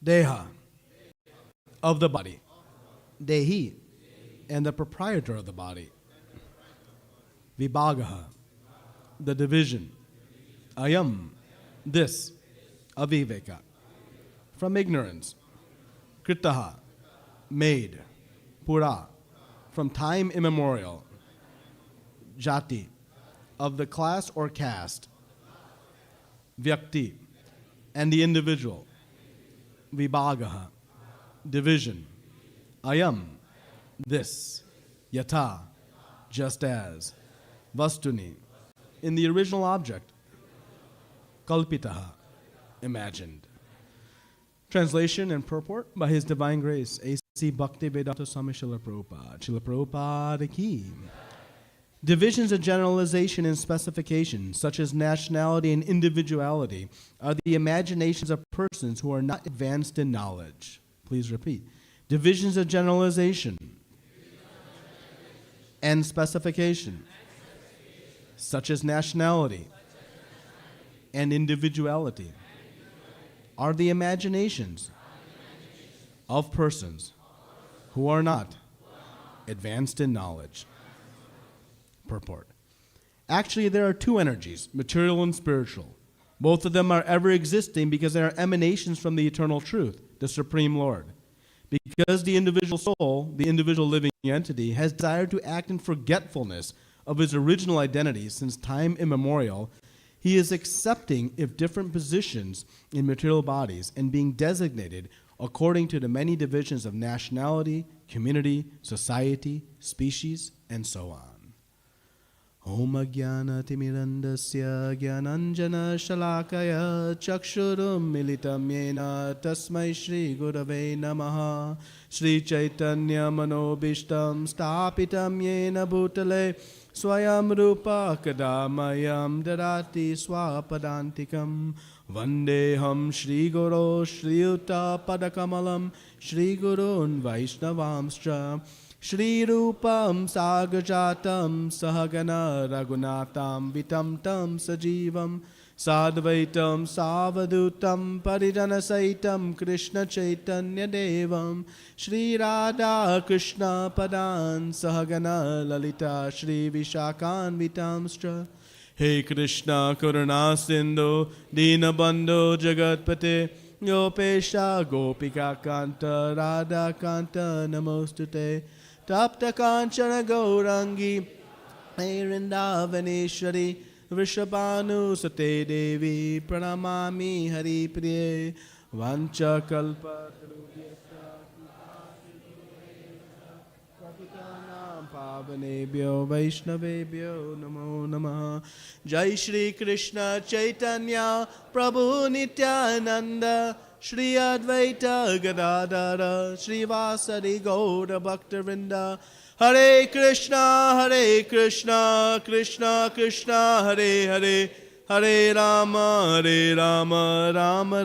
Deha, of the body. Dehi, and the proprietor of the body. Vibhagaha, the division. Ayam, this. Aviveka, from ignorance. Kritaha, made. Pura, from time immemorial. Jati, of the class or caste. Vyakti, and the individual. Vibhagaha, division. Ayam, this. Yata, just as. Vastuni, in the original object. Kalpitaha, imagined. Translation and purport by His Divine Grace, A.C. Bhaktivedanta Swami Srila Prabhupada. Srila Prabhupada ki. Divisions of generalization and specification, such as nationality and individuality, are the imaginations of persons who are not advanced in knowledge. Please repeat. Divisions of generalization and specification, such as nationality and individuality, are the imaginations of persons who are not advanced in knowledge. Purport. Actually, there are two energies, material and spiritual. Both of them are ever existing because they are emanations from the eternal truth, the Supreme Lord. Because the individual soul, the individual living entity, has desired to act in forgetfulness of his original identity since time immemorial, he is accepting of different positions in material bodies and being designated according to the many divisions of nationality, community, society, species, and so on. Om Ajnana Timirandasya Jnananjana Shalakaya Chakshurum Militam Yena Tasmai Shri Gurave Namaha Shri Chaitanya Manobishtam Stapitam Yena Bhutale Swayam Rupa Kadamayam Darati Swapadantikam Vandeham Shri Guru Shri Uta Padakamalam Shri Gurun Vaishnavamscha Shri Rupam Sagajatam Sahagana Raghunatam Vitam Tam Sajivam Sadvaitam Savadutam Parijana Saitam Krishna Chaitanya Devam Shri Radha Krishna Padan Sahagana Lalita Shri Vishakan Vitamstra Hey Krishna Karuna Sindhu Dinabandhu Jagatpate Yopesha Gopika Kanta Radha Kanta Namostute Tapta Kanchana Gaurangi Vrindavaneshwari Vrishabhanu Sate Devi Pranamami Hari Priye Vancha Kalpa Pavanebhyo Vaishnavebhyo Namo Namaha Jai Shri Krishna Chaitanya Prabhu Nityananda Shri Advaita Gadadara Shri Vasari Gaura Bhaktavinda Hare Krishna Krishna Krishna Hare Hare Hare Rama Rama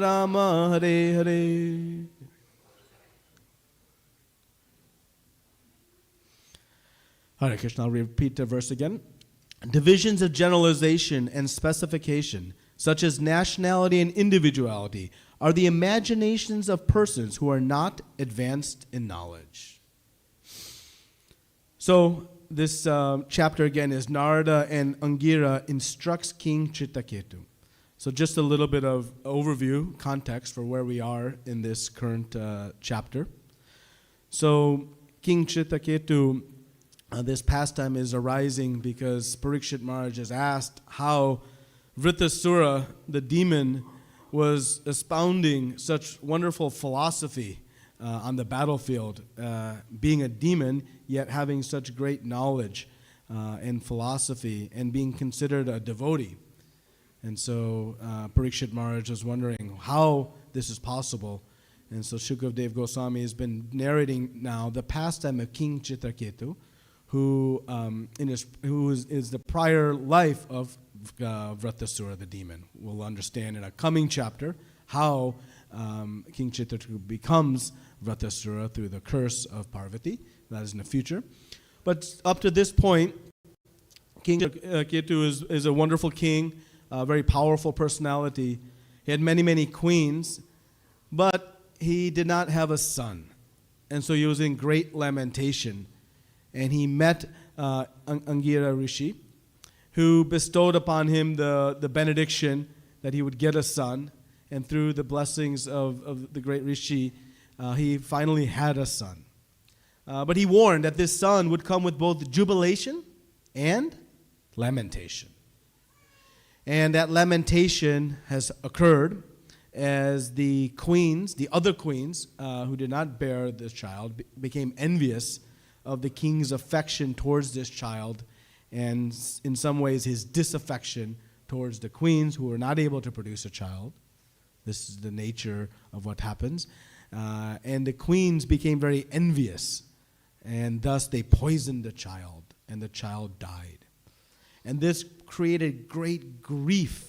Rama Hare Hare. Hare Krishna, I'll repeat the verse again. Divisions of generalization and specification, such as nationality and individuality, are the imaginations of persons who are not advanced in knowledge. So this chapter again is Narada and Angira instructs King Chitraketu. So just a little bit of overview, context for where we are in this current chapter. So King Chitraketu, this pastime is arising because Parikshit Maharaj has asked how Vritasura, the demon, was expounding such wonderful philosophy on the battlefield, being a demon, yet having such great knowledge and philosophy, and being considered a devotee. And so Parikshit Maharaj was wondering how this is possible. And so Shukadeva Goswami has been narrating now the pastime of King Chitraketu, who is the prior life of Vritasura, the demon. We'll understand in a coming chapter how King Chitraketu becomes Vritasura through the curse of Parvati. That is in the future. But up to this point, King Chitraketu is a wonderful king, a very powerful personality. He had many, many queens, but he did not have a son. And so he was in great lamentation. And he met Angira Rishi, who bestowed upon him the benediction that he would get a son. And through the blessings of the great Rishi, he finally had a son. But he warned that this son would come with both jubilation and lamentation. And that lamentation has occurred as the queens, the other queens who did not bear this child, became envious of the king's affection towards this child, and in some ways his disaffection towards the queens who were not able to produce a child. This is the nature of what happens. And the queens became very envious, and thus they poisoned the child, and the child died. And this created great grief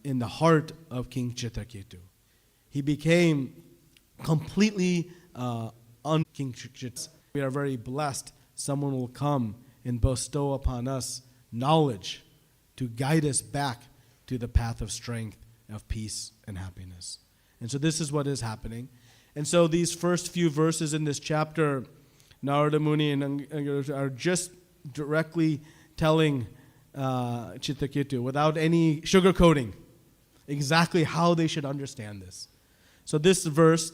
in the heart of King Chitraketu. He became completely King Chitraketu. We are very blessed. Someone will come and bestow upon us knowledge to guide us back to the path of strength, of peace, and happiness. And so this is what is happening. And so these first few verses in this chapter, Narada Muni and Angira are just directly telling Chitraketu, without any sugarcoating, exactly how they should understand this. So this verse,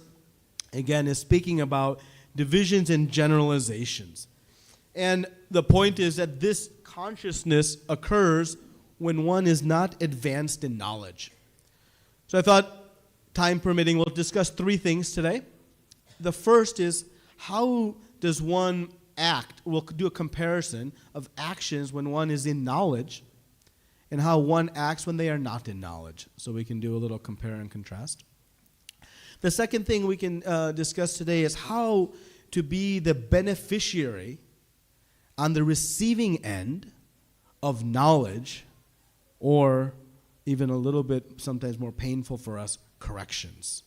again, is speaking about divisions and generalizations. And the point is that this consciousness occurs when one is not advanced in knowledge. So I thought, time permitting, we'll discuss three things today. The first is, how does one act? We'll do a comparison of actions when one is in knowledge and how one acts when they are not in knowledge. So we can do a little compare and contrast. The second thing we can discuss today is how to be the beneficiary on the receiving end of knowledge, or even a little bit, sometimes more painful for us, corrections.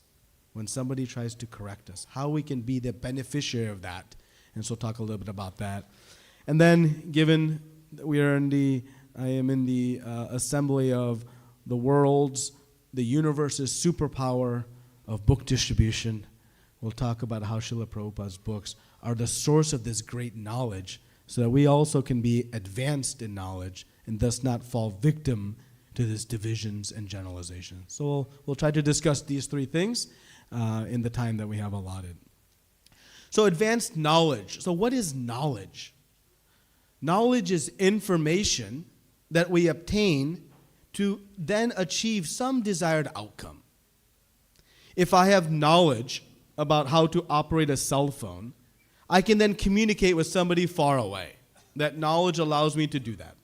When somebody tries to correct us, how we can be the beneficiary of that. And so we'll talk a little bit about that. And then, given that I am in the assembly of the universe's superpower of book distribution, we'll talk about how Srila Prabhupada's books are the source of this great knowledge, so that we also can be advanced in knowledge and thus not fall victim to these divisions and generalizations. So we'll try to discuss these three things in the time that we have allotted. So advanced knowledge. So what is knowledge? Knowledge is information that we obtain to then achieve some desired outcome. If I have knowledge about how to operate a cell phone, I can then communicate with somebody far away. That knowledge allows me to do that.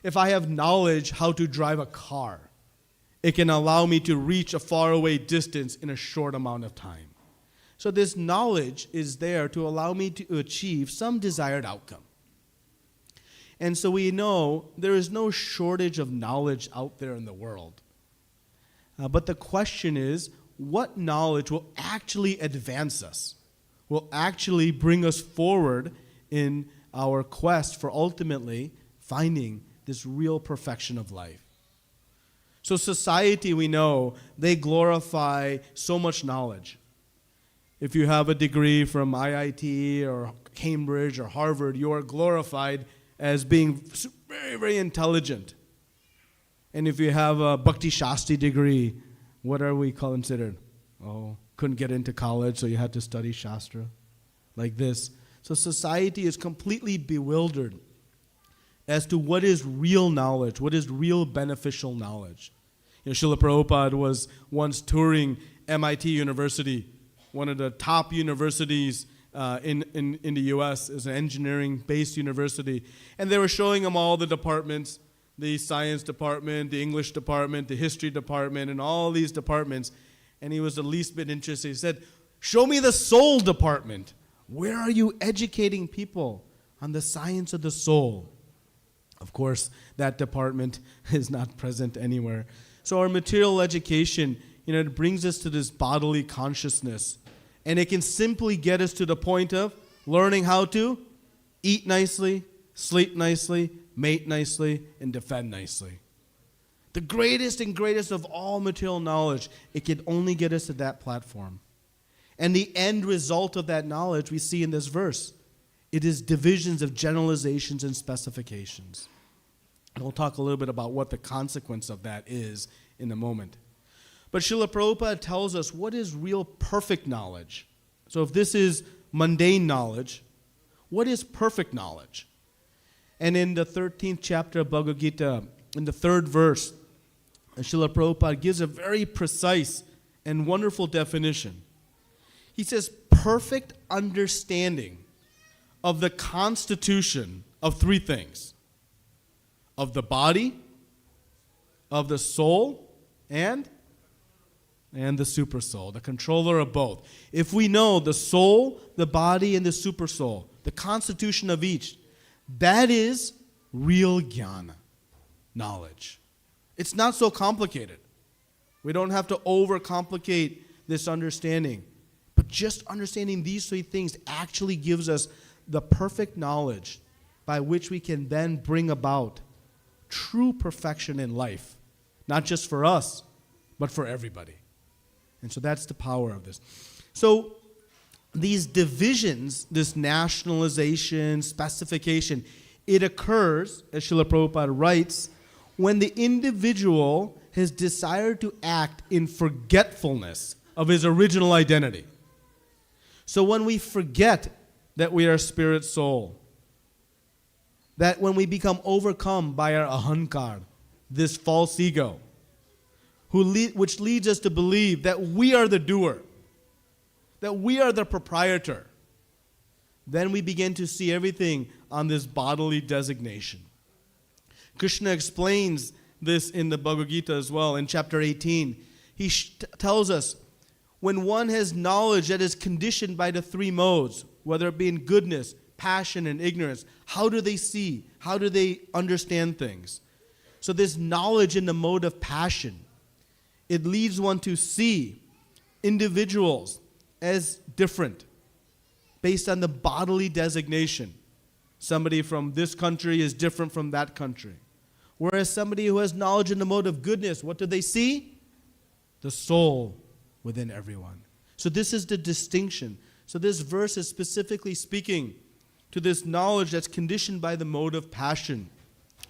If I have knowledge how to drive a car, it can allow me to reach a faraway distance in a short amount of time. So this knowledge is there to allow me to achieve some desired outcome. And so we know there is no shortage of knowledge out there in the world. But the question is, what knowledge will actually advance us, will actually bring us forward in our quest for ultimately finding this real perfection of life? So society, we know, they glorify so much knowledge. If you have a degree from IIT or Cambridge or Harvard, you are glorified as being very, very intelligent. And if you have a Bhakti Shastri degree, what are we considered? Oh, couldn't get into college, so you had to study Shastra. Like this. So society is completely bewildered as to what is real knowledge, what is real beneficial knowledge. Srila Prabhupada was once touring MIT University, one of the top universities in the U.S. is an engineering-based university. And they were showing him all the departments, the science department, the English department, the history department, and all these departments. And he was the least bit interested. He said, "Show me the soul department. Where are you educating people on the science of the soul?" Of course, that department is not present anywhere. So our material education, it brings us to this bodily consciousness. And it can simply get us to the point of learning how to eat nicely, sleep nicely, mate nicely, and defend nicely. The greatest and greatest of all material knowledge, it can only get us to that platform. And the end result of that knowledge we see in this verse. It is divisions of generalizations and specifications. And we'll talk a little bit about what the consequence of that is in a moment. But Srila Prabhupada tells us what is real perfect knowledge. So if this is mundane knowledge, what is perfect knowledge? And in the 13th chapter of Bhagavad Gita, in the 3rd verse, Srila Prabhupada gives a very precise and wonderful definition. He says, perfect understanding of the constitution of 3 things. Of the body, of the soul, and the supersoul, the controller of both. If we know the soul, the body, and the supersoul, the constitution of each, that is real jnana, knowledge. It's not so complicated. We don't have to overcomplicate this understanding. But just understanding these 3 things actually gives us the perfect knowledge by which we can then bring about true perfection in life. Not just for us, but for everybody. And so that's the power of this. So these divisions, this nationalization, specification, it occurs, as Srila Prabhupada writes, when the individual has decided to act in forgetfulness of his original identity. So when we forget that we are spirit soul, that when we become overcome by our ahankar, this false ego, which leads us to believe that we are the doer, that we are the proprietor, then we begin to see everything on this bodily designation. Krishna explains this in the Bhagavad Gita as well, in chapter 18. He tells us, when one has knowledge that is conditioned by the 3 modes, whether it be in goodness, passion, and ignorance, how do they see? How do they understand things? So this knowledge in the mode of passion, it leads one to see individuals as different based on the bodily designation. Somebody from this country is different from that country. Whereas somebody who has knowledge in the mode of goodness, what do they see? The soul within everyone. So this is the distinction. So this verse is specifically speaking to this knowledge that's conditioned by the mode of passion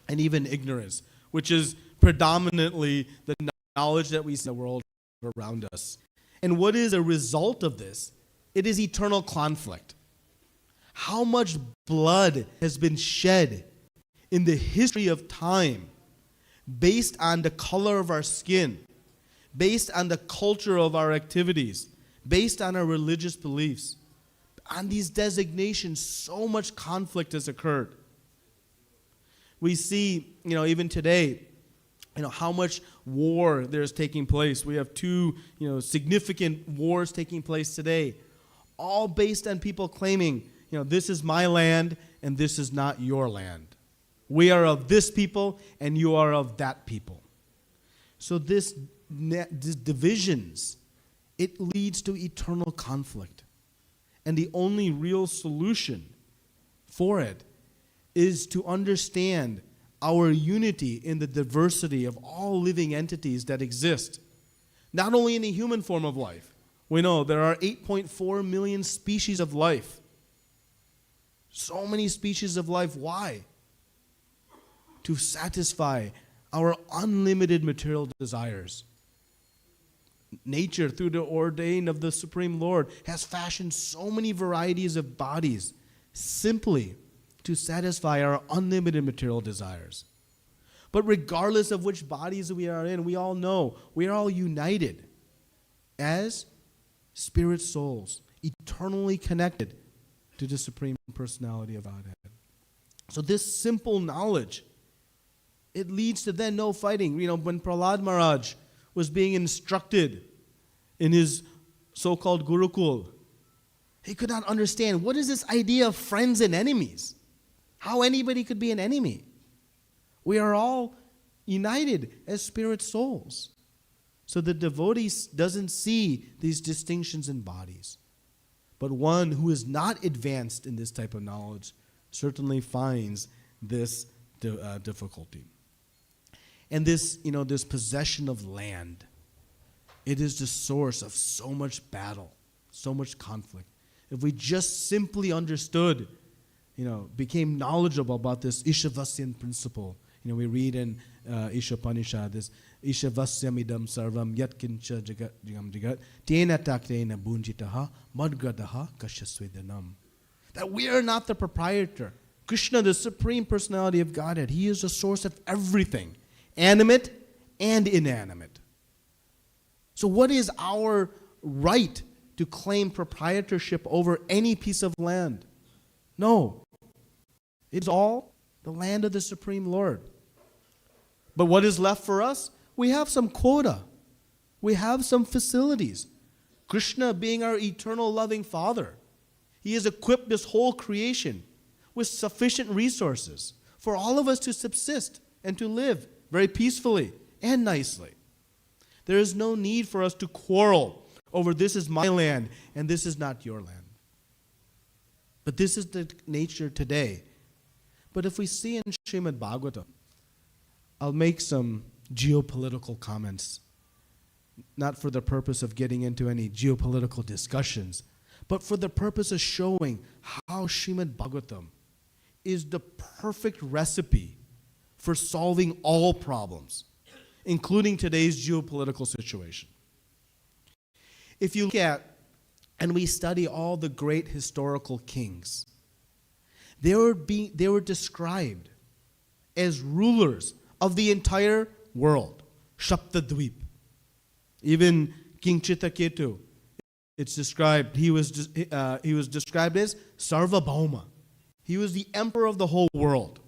and even ignorance, which is predominantly the knowledge that we see in the world around us. And what is a result of this? It is eternal conflict. How much blood has been shed in the history of time based on the color of our skin, based on the culture of our activities, based on our religious beliefs. On these designations, so much conflict has occurred. We see, even today, how much war there is taking place. We have 2, significant wars taking place today, all based on people claiming, this is my land and this is not your land. We are of this people and you are of that people. So these divisions, it leads to eternal conflict. And the only real solution for it is to understand our unity in the diversity of all living entities that exist. Not only in the human form of life. We know there are 8.4 million species of life. So many species of life. Why? To satisfy our unlimited material desires. Nature, through the ordain of the Supreme Lord, has fashioned so many varieties of bodies simply to satisfy our unlimited material desires. But regardless of which bodies we are in, we all know we are all united as spirit souls, eternally connected to the Supreme Personality of Godhead. So this simple knowledge, it leads to then no fighting. When Prahlad Maharaj was being instructed in his so-called Gurukul, he could not understand, what is this idea of friends and enemies? How anybody could be an enemy? We are all united as spirit souls. So the devotee doesn't see these distinctions in bodies. But one who is not advanced in this type of knowledge certainly finds this difficulty. And this, this possession of land, it is the source of so much battle, so much conflict. If we just simply understood, became knowledgeable about this Ishavasyan principle. We read in Ishopanishad this Ishavasyamidam sarvam yatkincha jagat tena taktena bunjitaha madgradaha kashyasvedanam. That we are not the proprietor. Krishna, the Supreme Personality of Godhead, He is the source of everything, animate and inanimate. So what is our right to claim proprietorship over any piece of land? No. It's all the land of the Supreme Lord. But what is left for us? We have some quota. We have some facilities. Krishna, being our eternal loving Father, He has equipped this whole creation with sufficient resources for all of us to subsist and to live very peacefully and nicely. There is no need for us to quarrel over this is my land and this is not your land. But this is the nature today. But if we see in Śrīmad-Bhāgavatam, I'll make some geopolitical comments, not for the purpose of getting into any geopolitical discussions, but for the purpose of showing how Śrīmad-Bhāgavatam is the perfect recipe for solving all problems, including today's geopolitical situation. If you look at and we study all the great historical kings, they were described as rulers of the entire world. Shaptadvip. Even King Chittaketu, it's described, he was described as Sarvabhauma. He was the emperor of the whole world.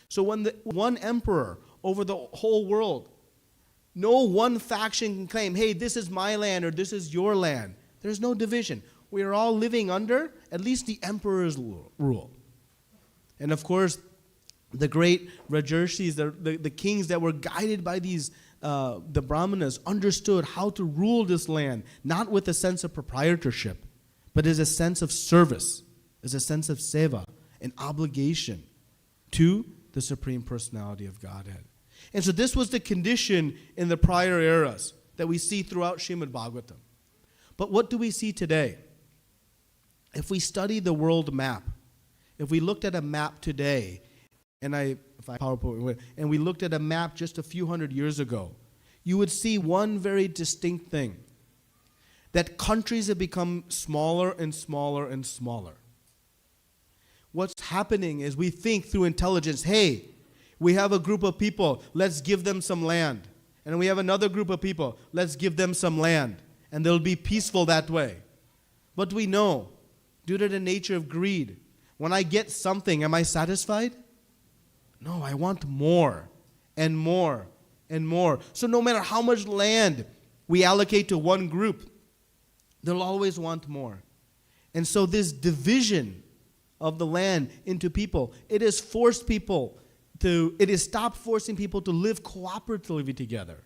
So when the one emperor over the whole world, no one faction can claim, hey, this is my land or this is your land. There's no division. We are all living under at least the emperor's rule. And of course, the great Rajarshis, the kings that were guided by these, the Brahmanas, understood how to rule this land, not with a sense of proprietorship, but as a sense of service, as a sense of seva, an obligation to the Supreme Personality of Godhead. And so this was the condition in the prior eras that we see throughout Śrīmad-Bhāgavatam. But what do we see today? If we study the world map, if we looked at a map today, and we looked at a map just a few hundred years ago, you would see one very distinct thing, that countries have become smaller and smaller and smaller. What's happening is we think through intelligence, hey, we have a group of people, let's give them some land. And we have another group of people, let's give them some land. And they'll be peaceful that way. But we know, due to the nature of greed, when I get something, am I satisfied? No, I want more and more and more. So no matter how much land we allocate to one group, they'll always want more. And so this division of the land into people, it has stopped forcing people to live cooperatively together.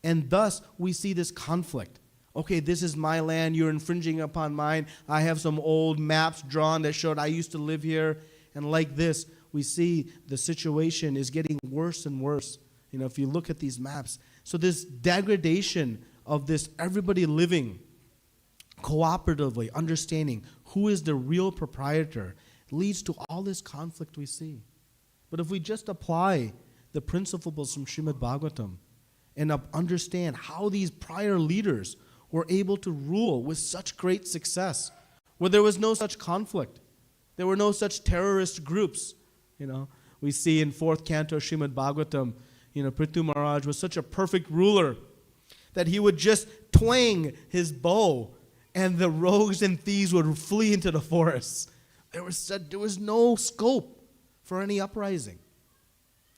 And thus, we see this conflict. Okay, this is my land, you're infringing upon mine. I have some old maps drawn that showed I used to live here. And like this, we see the situation is getting worse and worse. If you look at these maps. So this degradation of this everybody living cooperatively, understanding who is the real proprietor, leads to all this conflict we see. But if we just apply the principles from Śrīmad-Bhāgavatam and understand how these prior leaders were able to rule with such great success, where there was no such conflict, there were no such terrorist groups. We see in 4th canto Śrīmad-Bhāgavatam, Prithu Maharaj was such a perfect ruler that he would just twang his bow and the rogues and thieves would flee into the forests. There was no scope for any uprising.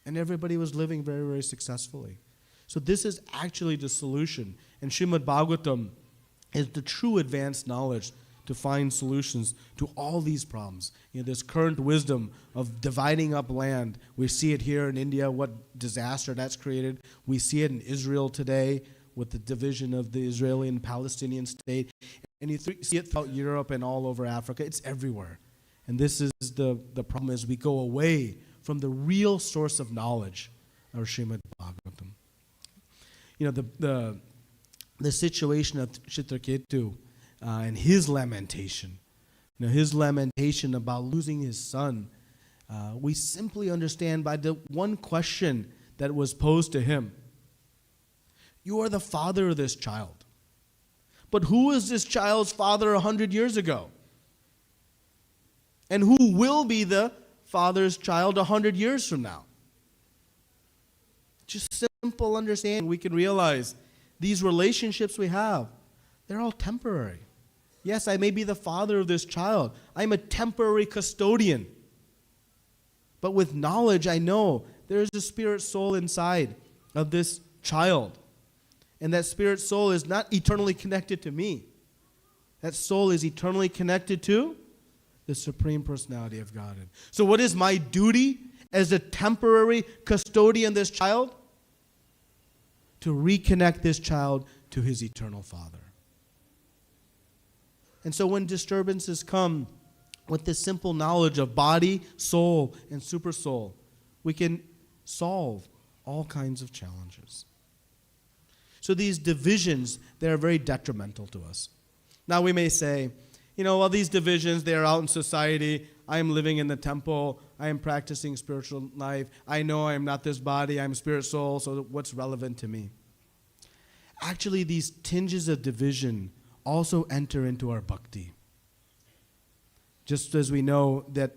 And everybody was living very, very successfully. So this is actually the solution. And Śrīmad-Bhāgavatam is the true advanced knowledge to find solutions to all these problems. This current wisdom of dividing up land. We see it here in India, what disaster that's created. We see it in Israel today with the division of the Israeli and Palestinian state. And you see it throughout Europe and all over Africa. It's everywhere. And this is the problem as we go away from the real source of knowledge, our Śrīmad-Bhāgavatam. You know, the situation of Chitraketu and his lamentation, his lamentation about losing his son, we simply understand by the one question that was posed to him. You are the father of this child. But who is this child's father 100 years ago? And who will be the father's child 100 years from now? Just simple understanding, we can realize these relationships we have, they're all temporary. Yes, I may be the father of this child. I'm a temporary custodian. But with knowledge, I know there's a spirit soul inside of this child. And that spirit soul is not eternally connected to me. That soul is eternally connected to the Supreme Personality of Godhead. So what is my duty as a temporary custodian of this child? To reconnect this child to his eternal Father. And so when disturbances come with this simple knowledge of body, soul, and super soul, we can solve all kinds of challenges. So these divisions, they're very detrimental to us. Now we may say, well, these divisions, they're out in society. I am living in the temple. I am practicing spiritual life. I know I am not this body. I'm spirit soul, so what's relevant to me? Actually, these tinges of division also enter into our bhakti. Just as we know that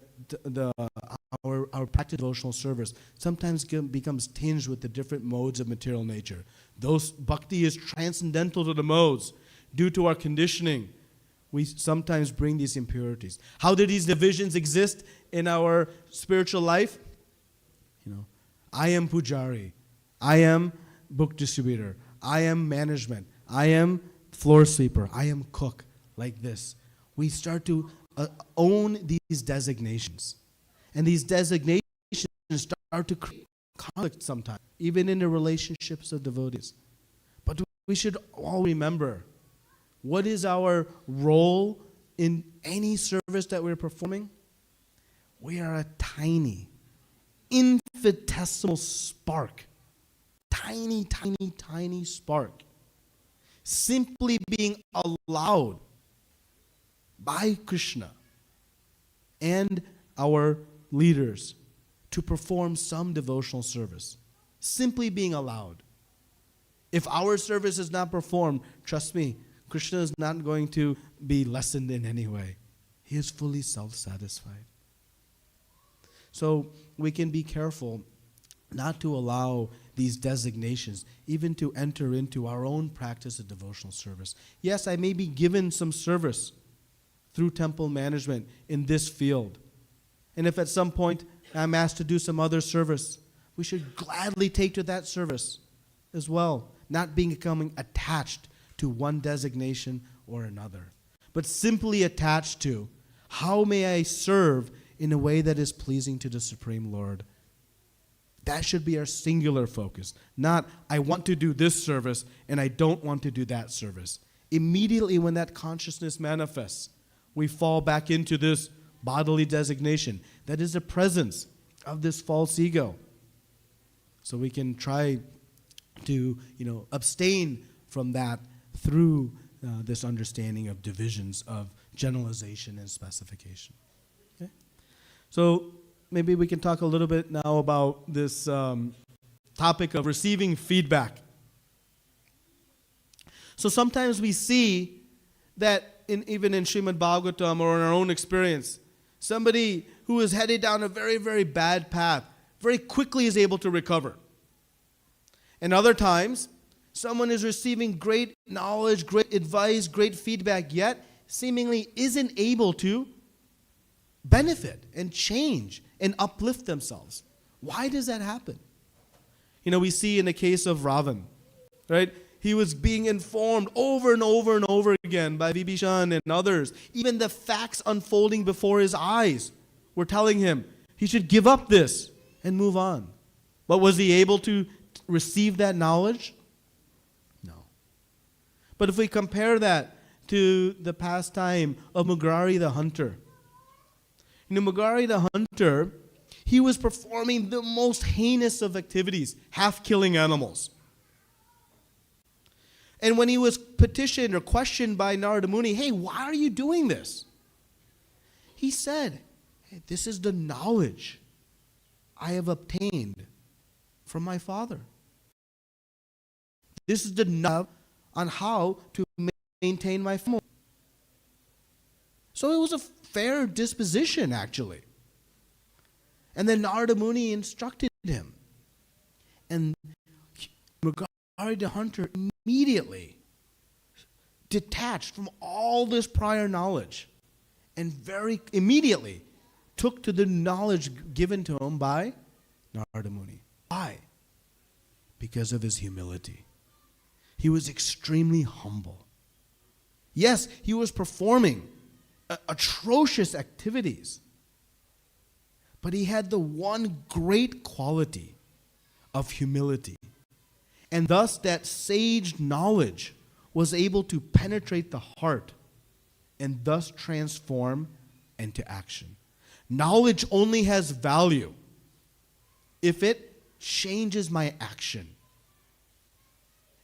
our practice of devotional service sometimes becomes tinged with the different modes of material nature. Those bhakti is transcendental to the modes. Due to our conditioning, we sometimes bring these impurities. How do these divisions exist in our spiritual life? I am pujari. I am book distributor. I am management. I am floor sweeper. I am cook. Like this. We start to own these designations. And these designations start to create conflict sometimes, even in the relationships of devotees. But we should all remember, what is our role in any service that we're performing? We are a tiny, infinitesimal spark. Tiny, tiny, tiny spark. Simply being allowed by Krishna and our leaders to perform some devotional service. Simply being allowed. If our service is not performed, trust me, Krishna is not going to be lessened in any way. He is fully self-satisfied. So we can be careful not to allow these designations even to enter into our own practice of devotional service. Yes, I may be given some service through temple management in this field. And if at some point I'm asked to do some other service, we should gladly take to that service as well, not becoming attached to one designation or another, but simply attached to how may I serve in a way that is pleasing to the Supreme Lord. That should be our singular focus, not I want to do this service and I don't want to do that service. Immediately when that consciousness manifests, we fall back into this bodily designation. That is the presence of this false ego. So we can try to, abstain from that through this understanding of divisions of generalization and specification. Okay? So maybe we can talk a little bit now about this topic of receiving feedback. So sometimes we see that even in Śrīmad-Bhāgavatam or in our own experience, somebody who is headed down a very, very bad path very quickly is able to recover. And other times, someone is receiving great knowledge, great advice, great feedback, yet seemingly isn't able to benefit and change and uplift themselves. Why does that happen? We see in the case of Ravan, right? He was being informed over and over and over again by Vibhishan and others. Even the facts unfolding before his eyes were telling him he should give up this and move on. But was he able to receive that knowledge? No. But if we compare that to the pastime of Mugari the hunter, Mugari the hunter, he was performing the most heinous of activities, half-killing animals. And when he was petitioned or questioned by Narada Muni, hey, why are you doing this? He said, hey, this is the knowledge I have obtained from my father. This is the knowledge on how to maintain my family. So it was a fair disposition, actually. And then Narada Muni instructed him. And Mrgadhara the hunter immediately detached from all this prior knowledge and very immediately took to the knowledge given to him by Narada Muni. Why? Because of his humility. He was extremely humble. Yes, he was performing atrocious activities, but he had the one great quality of humility. And thus that sage knowledge was able to penetrate the heart and thus transform into action. Knowledge only has value if it changes my action.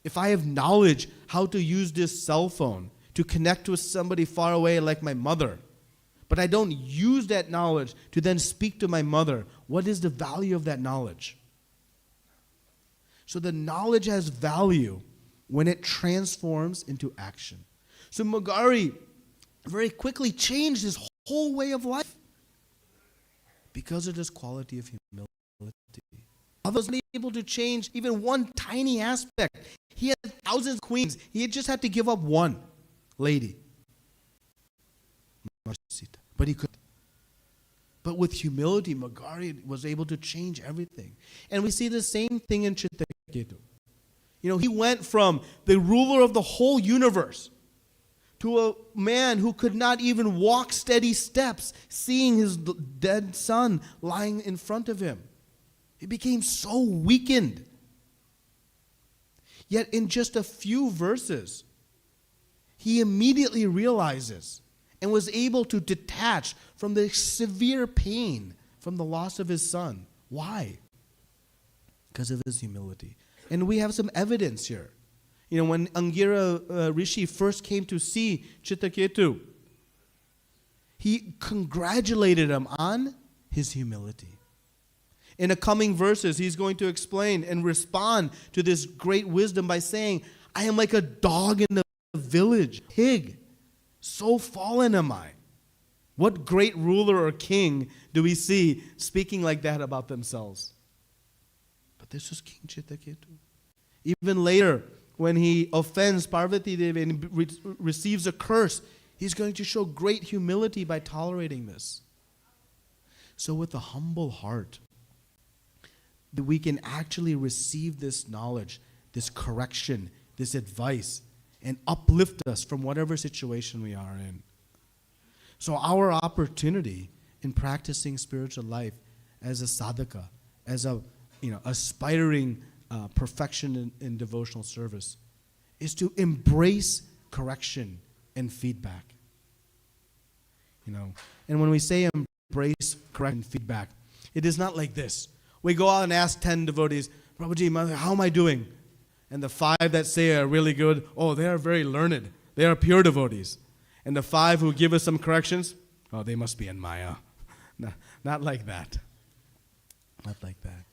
If I have knowledge how to use this cell phone to connect with somebody far away like my mother, but I don't use that knowledge to then speak to my mother, what is the value of that knowledge? So the knowledge has value when it transforms into action. So Mrgadhara very quickly changed his whole way of life because of this quality of humility. I wasn't able to change even one tiny aspect. He had thousands of queens. He had just had to give up one lady. But he could. But with humility, Mrgadhara was able to change everything. And we see the same thing in Chittaketu. You know, he went from the ruler of the whole universe to a man who could not even walk steady steps, seeing his dead son lying in front of him. He became so weakened. Yet in just a few verses, he immediately realizes and was able to detach from the severe pain from the loss of his son. Why? Because of his humility. And we have some evidence here. You know, when Angira Rishi first came to see Chittaketu, he congratulated him on his humility. In the coming verses, he's going to explain and respond to this great wisdom by saying, I am like a dog in the village, pig, so fallen am I. What great ruler or king do we see speaking like that about themselves? But this was King Chittaketu. Even later, when he offends Parvati Devi and receives a curse, he's going to show great humility by tolerating this. So with a humble heart, that we can actually receive this knowledge, this correction, this advice, and uplift us from whatever situation we are in. So our opportunity in practicing spiritual life as a sadhaka, as a aspiring perfection in devotional service, is to embrace correction and feedback. And when we say embrace correction and feedback, it is not like this. We go out and ask 10 devotees, Prabhuji, how am I doing? And the 5 that say are really good, oh, they are very learned. They are pure devotees. And the 5 who give us some corrections, oh, they must be in Maya. Not like that. Not like that.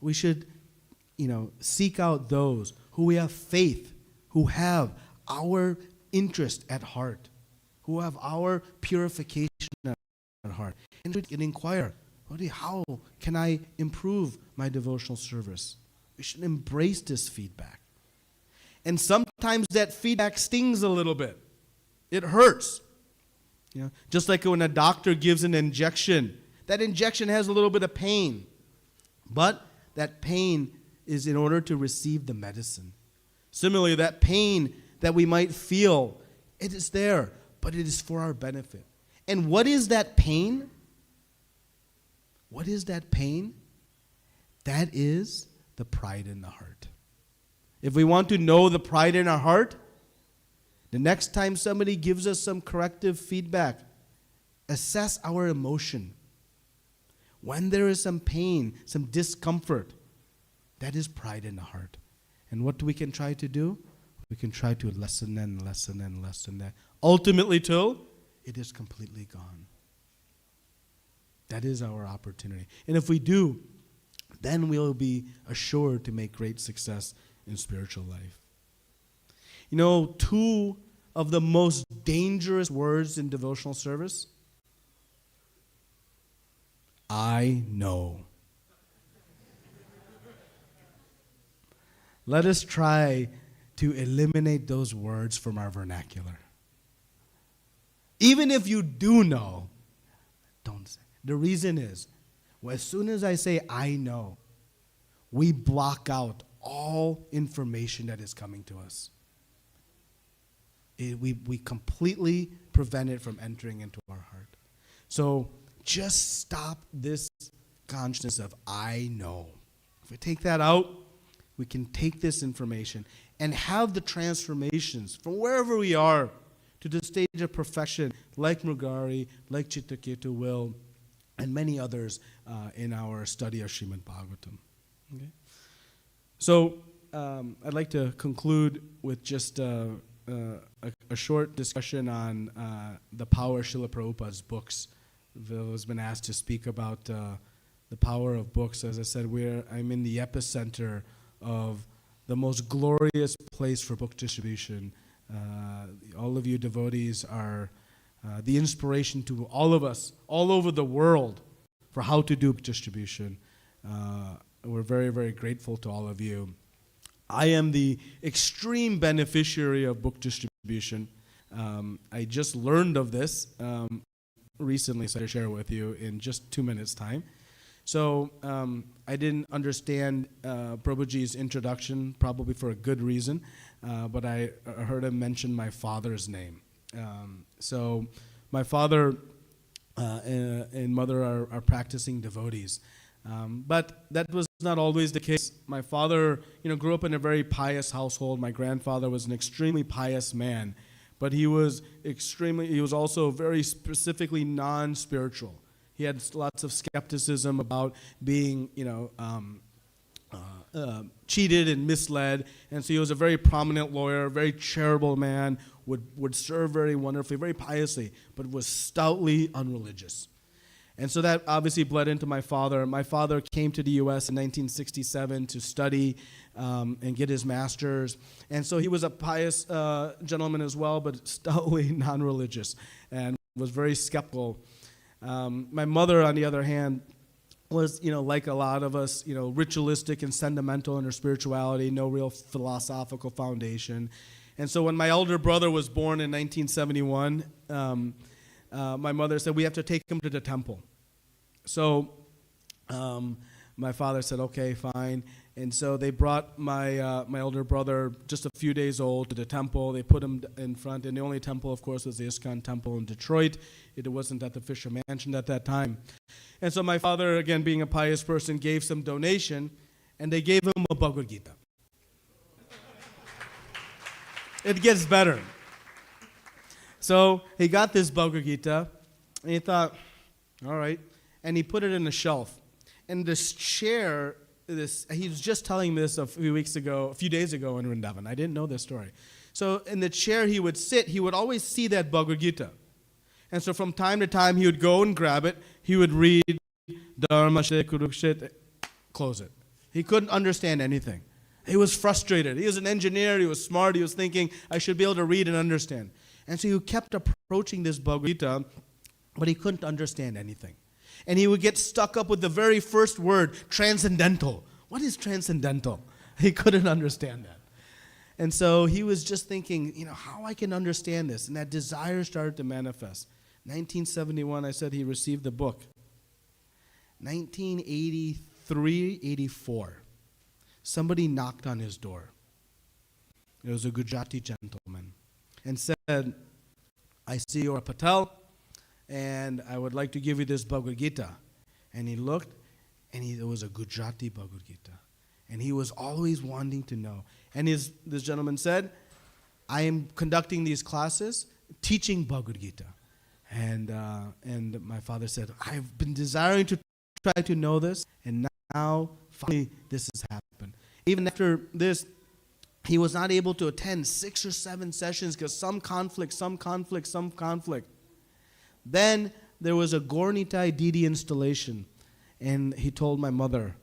We should, seek out those who we have faith, who have our interest at heart, who have our purification at heart. And we can inquire, how can I improve my devotional service? We should embrace this feedback. And sometimes that feedback stings a little bit. It hurts. Just like when a doctor gives an injection, that injection has a little bit of pain. But that pain is in order to receive the medicine. Similarly, that pain that we might feel, it is there, but it is for our benefit. And what is that pain? What is that pain? That is the pride in the heart. If we want to know the pride in our heart, the next time somebody gives us some corrective feedback, assess our emotion. when there is some pain, some discomfort, that is pride in the heart. And what we can try to do? We can try to lessen that, ultimately till it is completely gone. That is our opportunity. And if we do, then we'll be assured to make great success in spiritual life. You know, two of the most dangerous words in devotional service? I know. Let us try to eliminate those words from our vernacular. Even if you do know, don't say. The reason is, well, as soon as I say I know, we block out all information that is coming to us. We completely prevent it from entering into our heart. So just stop this consciousness of I know. If we take that out, we can take this information and have the transformations from wherever we are to the stage of perfection, like Mrugari, like Chittaketu will, and many others in our study of Śrīmad-Bhāgavatam. Okay? So I'd like to conclude with just a short discussion on the power of Srila Prabhupada's books. Vil has been asked to speak about the power of books. As I said, I'm in the epicenter of the most glorious place for book distribution. All of you devotees are the inspiration to all of us, all over the world, for how to do book distribution. We're very, very grateful to all of you. I am the extreme beneficiary of book distribution. I just learned of this recently, so I'll share it with you in just 2 minutes' time. So I didn't understand Prabhuji's introduction, probably for a good reason, but I heard him mention my father's name. So my father and mother are practicing devotees. But that was not always the case. My father, grew up in a very pious household. My grandfather was an extremely pious man, but he was also very specifically non-spiritual. He had lots of skepticism about being, cheated and misled, and so he was a very prominent lawyer, a very charitable man, would serve very wonderfully, very piously, but was stoutly unreligious. And so that obviously bled into my father. My father came to the U.S. in 1967 to study and get his master's. And so he was a pious gentleman as well, but stoutly non-religious and was very skeptical. My mother, on the other hand, was, like a lot of us, ritualistic and sentimental in her spirituality, no real philosophical foundation. And so when my elder brother was born in 1971, my mother said, we have to take him to the temple. So my father said, okay, fine. And so they brought my elder brother, just a few days old, to the temple. They put him in front, and the only temple, of course, was the ISKCON temple in Detroit. It wasn't at the Fisher Mansion at that time. And so my father, again, being a pious person, gave some donation, and they gave him a Bhagavad Gita. It gets better. So he got this Bhagavad Gita, and he thought, all right, and he put it in a shelf. And this chair, he was just telling me this a few days ago in Vrindavan. I didn't know this story. So in the chair he would sit, he would always see that Bhagavad Gita. And so from time to time he would go and grab it, he would read Dharma Kurukshet, close it. He couldn't understand anything. He was frustrated. He was an engineer, he was smart, he was thinking, I should be able to read and understand. And so he kept approaching this Bhagavad Gita, but he couldn't understand anything. And he would get stuck up with the very first word, transcendental. What is transcendental? He couldn't understand that. And so he was just thinking, how I can understand this. And that desire started to manifest. 1971, I said he received the book. 1983, 84, somebody knocked on his door. It was a Gujarati gentleman. And said, I see you're a Patel, and I would like to give you this Bhagavad Gita. And he looked, and it was a Gujarati Bhagavad Gita. And he was always wanting to know. And this gentleman said, I am conducting these classes, teaching Bhagavad Gita. And my father said, I've been desiring to try to know this, and now finally this has happened. Even after this, he was not able to attend 6 or 7 sessions because some conflict. Then there was a Gaura Didi installation, and he told my mother,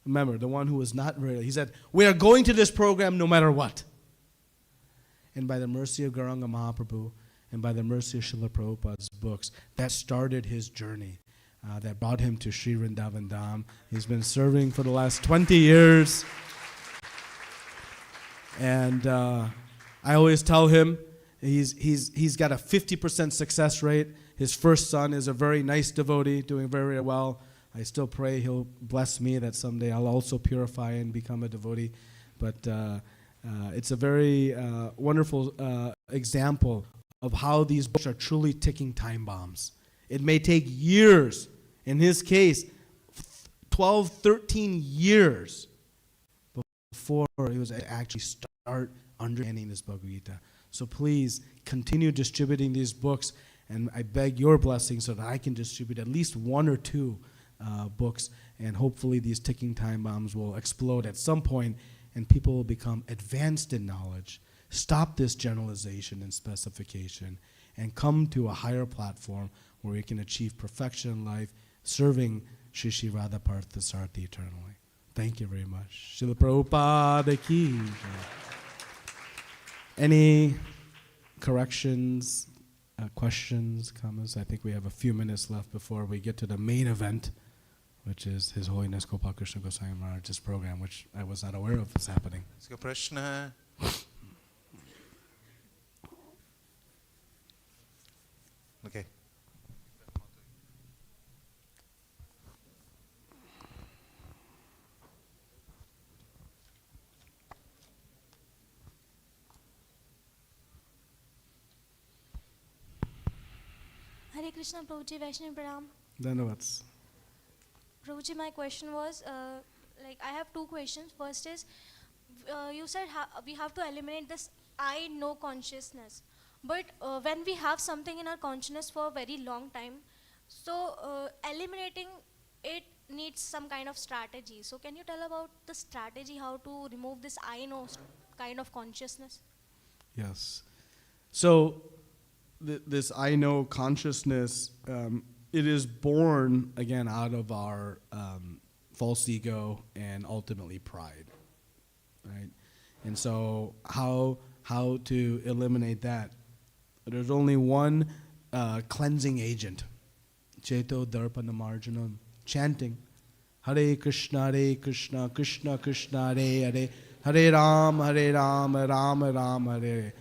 remember, the one who was not real, he said, we are going to this program no matter what. And by the mercy of Gauranga Mahaprabhu, and by the mercy of Srila Prabhupada's books, that started his journey. That brought him to Sri Vrindavan Dham. He's been serving for the last 20 years. And I always tell him he's got a 50% success rate. His first son is a very nice devotee, doing very well. I still pray he'll bless me that someday I'll also purify and become a devotee. But it's a very wonderful example of how these books are truly ticking time bombs. It may take years. In his case, 12, 13 years before he was actually start understanding this Bhagavad Gita. So please continue distributing these books, and I beg your blessing so that I can distribute at least 1 or 2 books, and hopefully these ticking time bombs will explode at some point, and people will become advanced in knowledge, stop this generalization and specification, and come to a higher platform where we can achieve perfection in life, serving Shri Shri Radha ParthSarthi eternally. Thank you very much. Srila Prabhupada ki. Any corrections, questions, comments? I think we have a few minutes left before we get to the main event, which is His Holiness Gopal Krishna Goswami Maharaj's program, which I was not aware of is happening. Krishna. Okay. Hare Krishna, Prabhuji, Vaishnav Pranam. Dhanavats. Prabhuji, my question was, I have 2 questions. First is, you said we have to eliminate this I know consciousness. But when we have something in our consciousness for a very long time, so eliminating it needs some kind of strategy. So can you tell about the strategy, how to remove this I know kind of consciousness? Yes. So this I know consciousness, it is born, again, out of our false ego and ultimately pride, right? And so how to eliminate that? There's only one cleansing agent, Cheto Darpana Marjanam, chanting, Hare Krishna, Krishna Krishna, Hare Hare, Hare Rama, Rama Rama, Hare.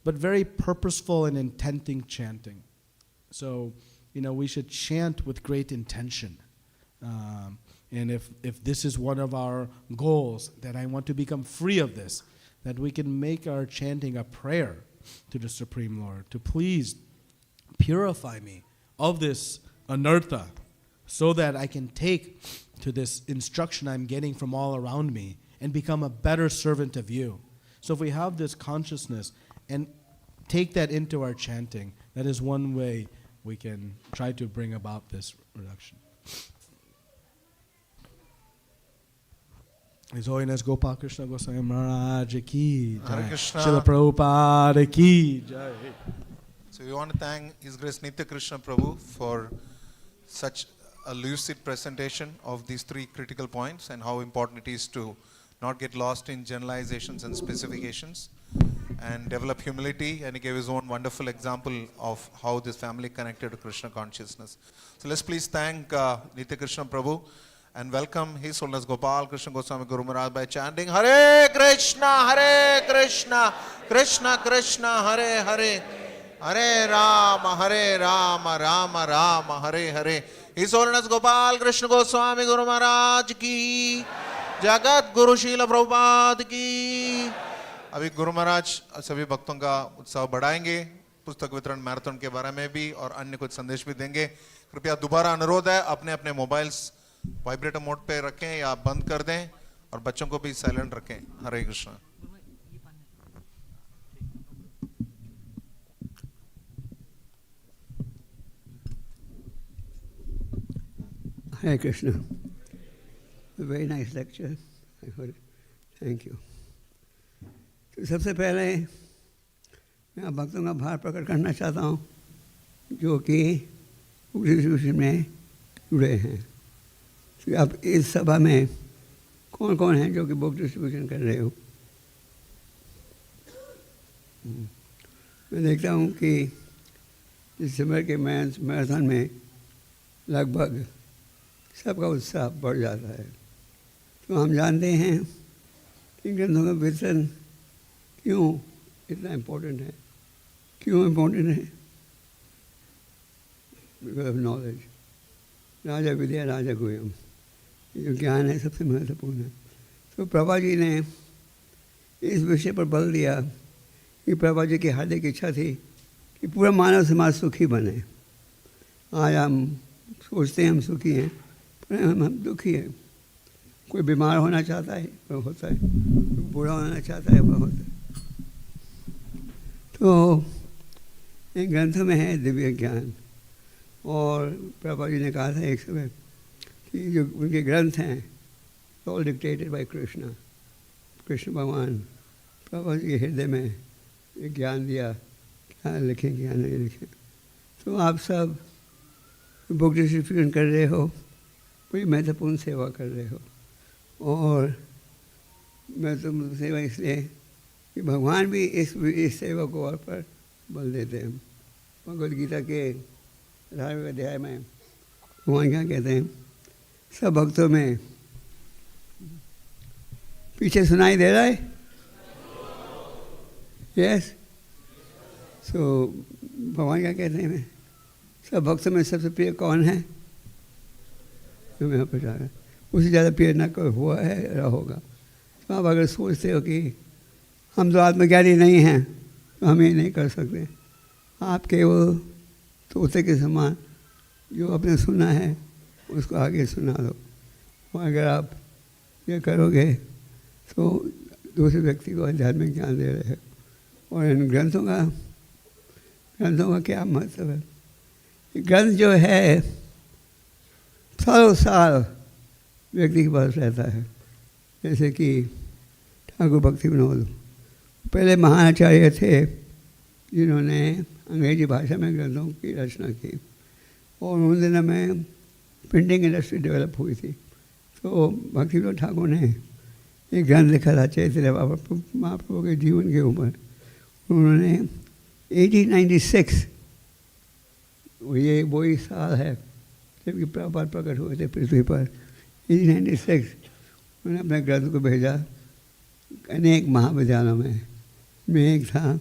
But very purposeful and intenting chanting. So, we should chant with great intention. And if this is one of our goals, that I want to become free of this, that we can make our chanting a prayer to the Supreme Lord, to please purify me of this anartha, so that I can take to this instruction I'm getting from all around me and become a better servant of you. So if we have this consciousness and take that into our chanting, that is one way we can try to bring about this reduction. His Holiness Gopal Krishna Goswami Maharaj ki jai. Hare Krishna. Srila Prabhupada ki jai. So we want to thank His Grace Nitya Krishna Prabhu for such a lucid presentation of these 3 critical points and how important it is to not get lost in generalizations and specifications and develop humility, and he gave his own wonderful example of how this family connected to Krishna consciousness. So let's please thank Nitya Krishna Prabhu and welcome His Holiness Gopal Krishna Goswami Guru Maharaj by chanting Hare Krishna, Krishna Krishna, Hare Hare, Hare Rama, Rama Rama, Hare Hare. His Holiness Gopal Krishna Goswami Guru Maharaj ki, Jagat Guru Srila Prabhupada ki. अभी गुरु महाराज सभी भक्तों का उत्साह बढ़ाएंगे, पुस्तक वितरण marathon के बारे में भी और अन्य कुछ संदेश भी देंगे। कृपया दोबारा अनुरोध है, अपने अपने मोबाइल्स वाइब्रेटर मोड पे रखें या बंद कर दें और बच्चों को भी साइलेंट रखें। हरे Krishna. Hare Krishna. A very nice lecture. I heard it. Thank you. तो सबसे पहले मैं आप भक्तों का भार प्रकट करना चाहता हूँ जो कि बुक डिस्ट्रीब्यूशन में जुड़े हैं। तो आप इस सभा में कौन कौन हैं जो कि बुक डिस्ट्रीब्यूशन कर रहे हो? मैं देखता हूँ कि दिसंबर के मैराथन में लगभग सबका उत्साह बढ़ जाता है। तो हम जानते हैं कि ग्रंथों का वितरण क्यों इतना इम्पोर्टेंट है। क्यों इम्पोर्टेंट है? Because of knowledge. राजा विद्या राजा गुह्यम, ये जो ज्ञान है सबसे महत्वपूर्ण है। तो प्रभा जी ने इस विषय पर बल दिया कि प्रभा जी की हार्दिक इच्छा थी कि पूरा मानव समाज सुखी बने। आज हम सोचते हैं हम सुखी हैं, पर हम दुखी हैं। कोई बीमार होना चाहता है वह होता है, कोई बूढ़ा होना चाहता है वह होता है। तो इन ग्रंथों में है दिव्य ज्ञान। और प्रभा जी ने कहा था एक समय कि जो उनके ग्रंथ हैं all dictated bye Krishna. Krishna भगवान प्रभा जी के हृदय में एक ज्ञान दिया, क्या लिखें क्या नहीं लिखें। तो आप सब बुक डिस्ट्रीब्यूशन कर रहे हो, बड़ी महत्वपूर्ण सेवा कर रहे हो। और महत्वपूर्ण सेवा इसलिए कि भगवान भी इस सेवा को और पर बल देते हैं। भगवद गीता के 18वें अध्याय में भगवान क्या कहते हैं? सब भक्तों में पीछे सुनाई दे रहा है? यस। सो भगवान क्या कहते हैं? सब भक्तों में सबसे प्रिय कौन है? जो यहाँ पर जा रहा है उससे ज़्यादा प्रिय ना कोई हुआ है या होगा। तो आप अगर सोचते हो कि हम तो आत्मज्ञानी नहीं हैं तो हम ये नहीं कर सकते, आप केवल तोते के समान जो आपने सुना है उसको आगे सुना दो। और अगर आप ये करोगे तो दूसरे व्यक्ति को आध्यात्मिक ज्ञान दे रहे हो। और इन ग्रंथों का क्या मतलब है? ग्रंथ जो है सालों साल व्यक्ति के पास रहता है। जैसे कि ठाकुर भक्ति विनोद पहले महाआचार्य थे जिन्होंने अंग्रेजी भाषा में ग्रंथों की रचना की। और उन दिनों में प्रिंटिंग इंडस्ट्री डेवलप हुई थी। तो भक्ति विनोद ठाकुर ने एक ग्रंथ लिखा था चैतन्य महाप्रभु के जीवन के ऊपर। उन्होंने 1896, ये वही साल है जबकि प्रभुपाद प्रकट हुए थे पृथ्वी पर। 1896 उन्होंने अपने ग्रंथ को भेजा अनेक महाविद्यालयों में। मैं एक था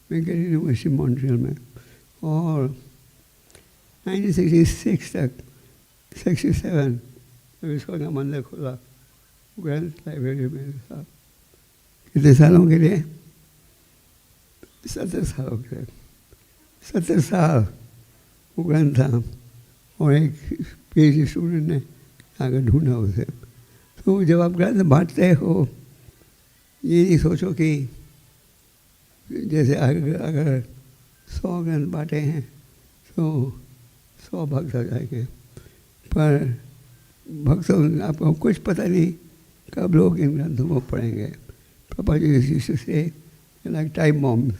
मेघरी यूनिवर्सिटी मॉन्ट्रियल में। और 1966 तक 67 विश्व का मंदिर खुला ग्रंथ लाइब्रेरी में था। कितने सालों के लिए? 70 सालों के लिए। 70 साल वो ग्रंथ था। और एक PhD स्टूडेंट ने आकर ढूंढा उसे। तो जब आप ग्रंथ बांटते हो ये नहीं सोचो कि जैसे अगर 100 ग्रंथ बांटे हैं तो 100 भक्त हो जाएंगे। पर भक्तों आपको कुछ पता नहीं कब लोग इन ग्रंथों को पढ़ेंगे। पापा जी से लाइक टाइम बॉम्ब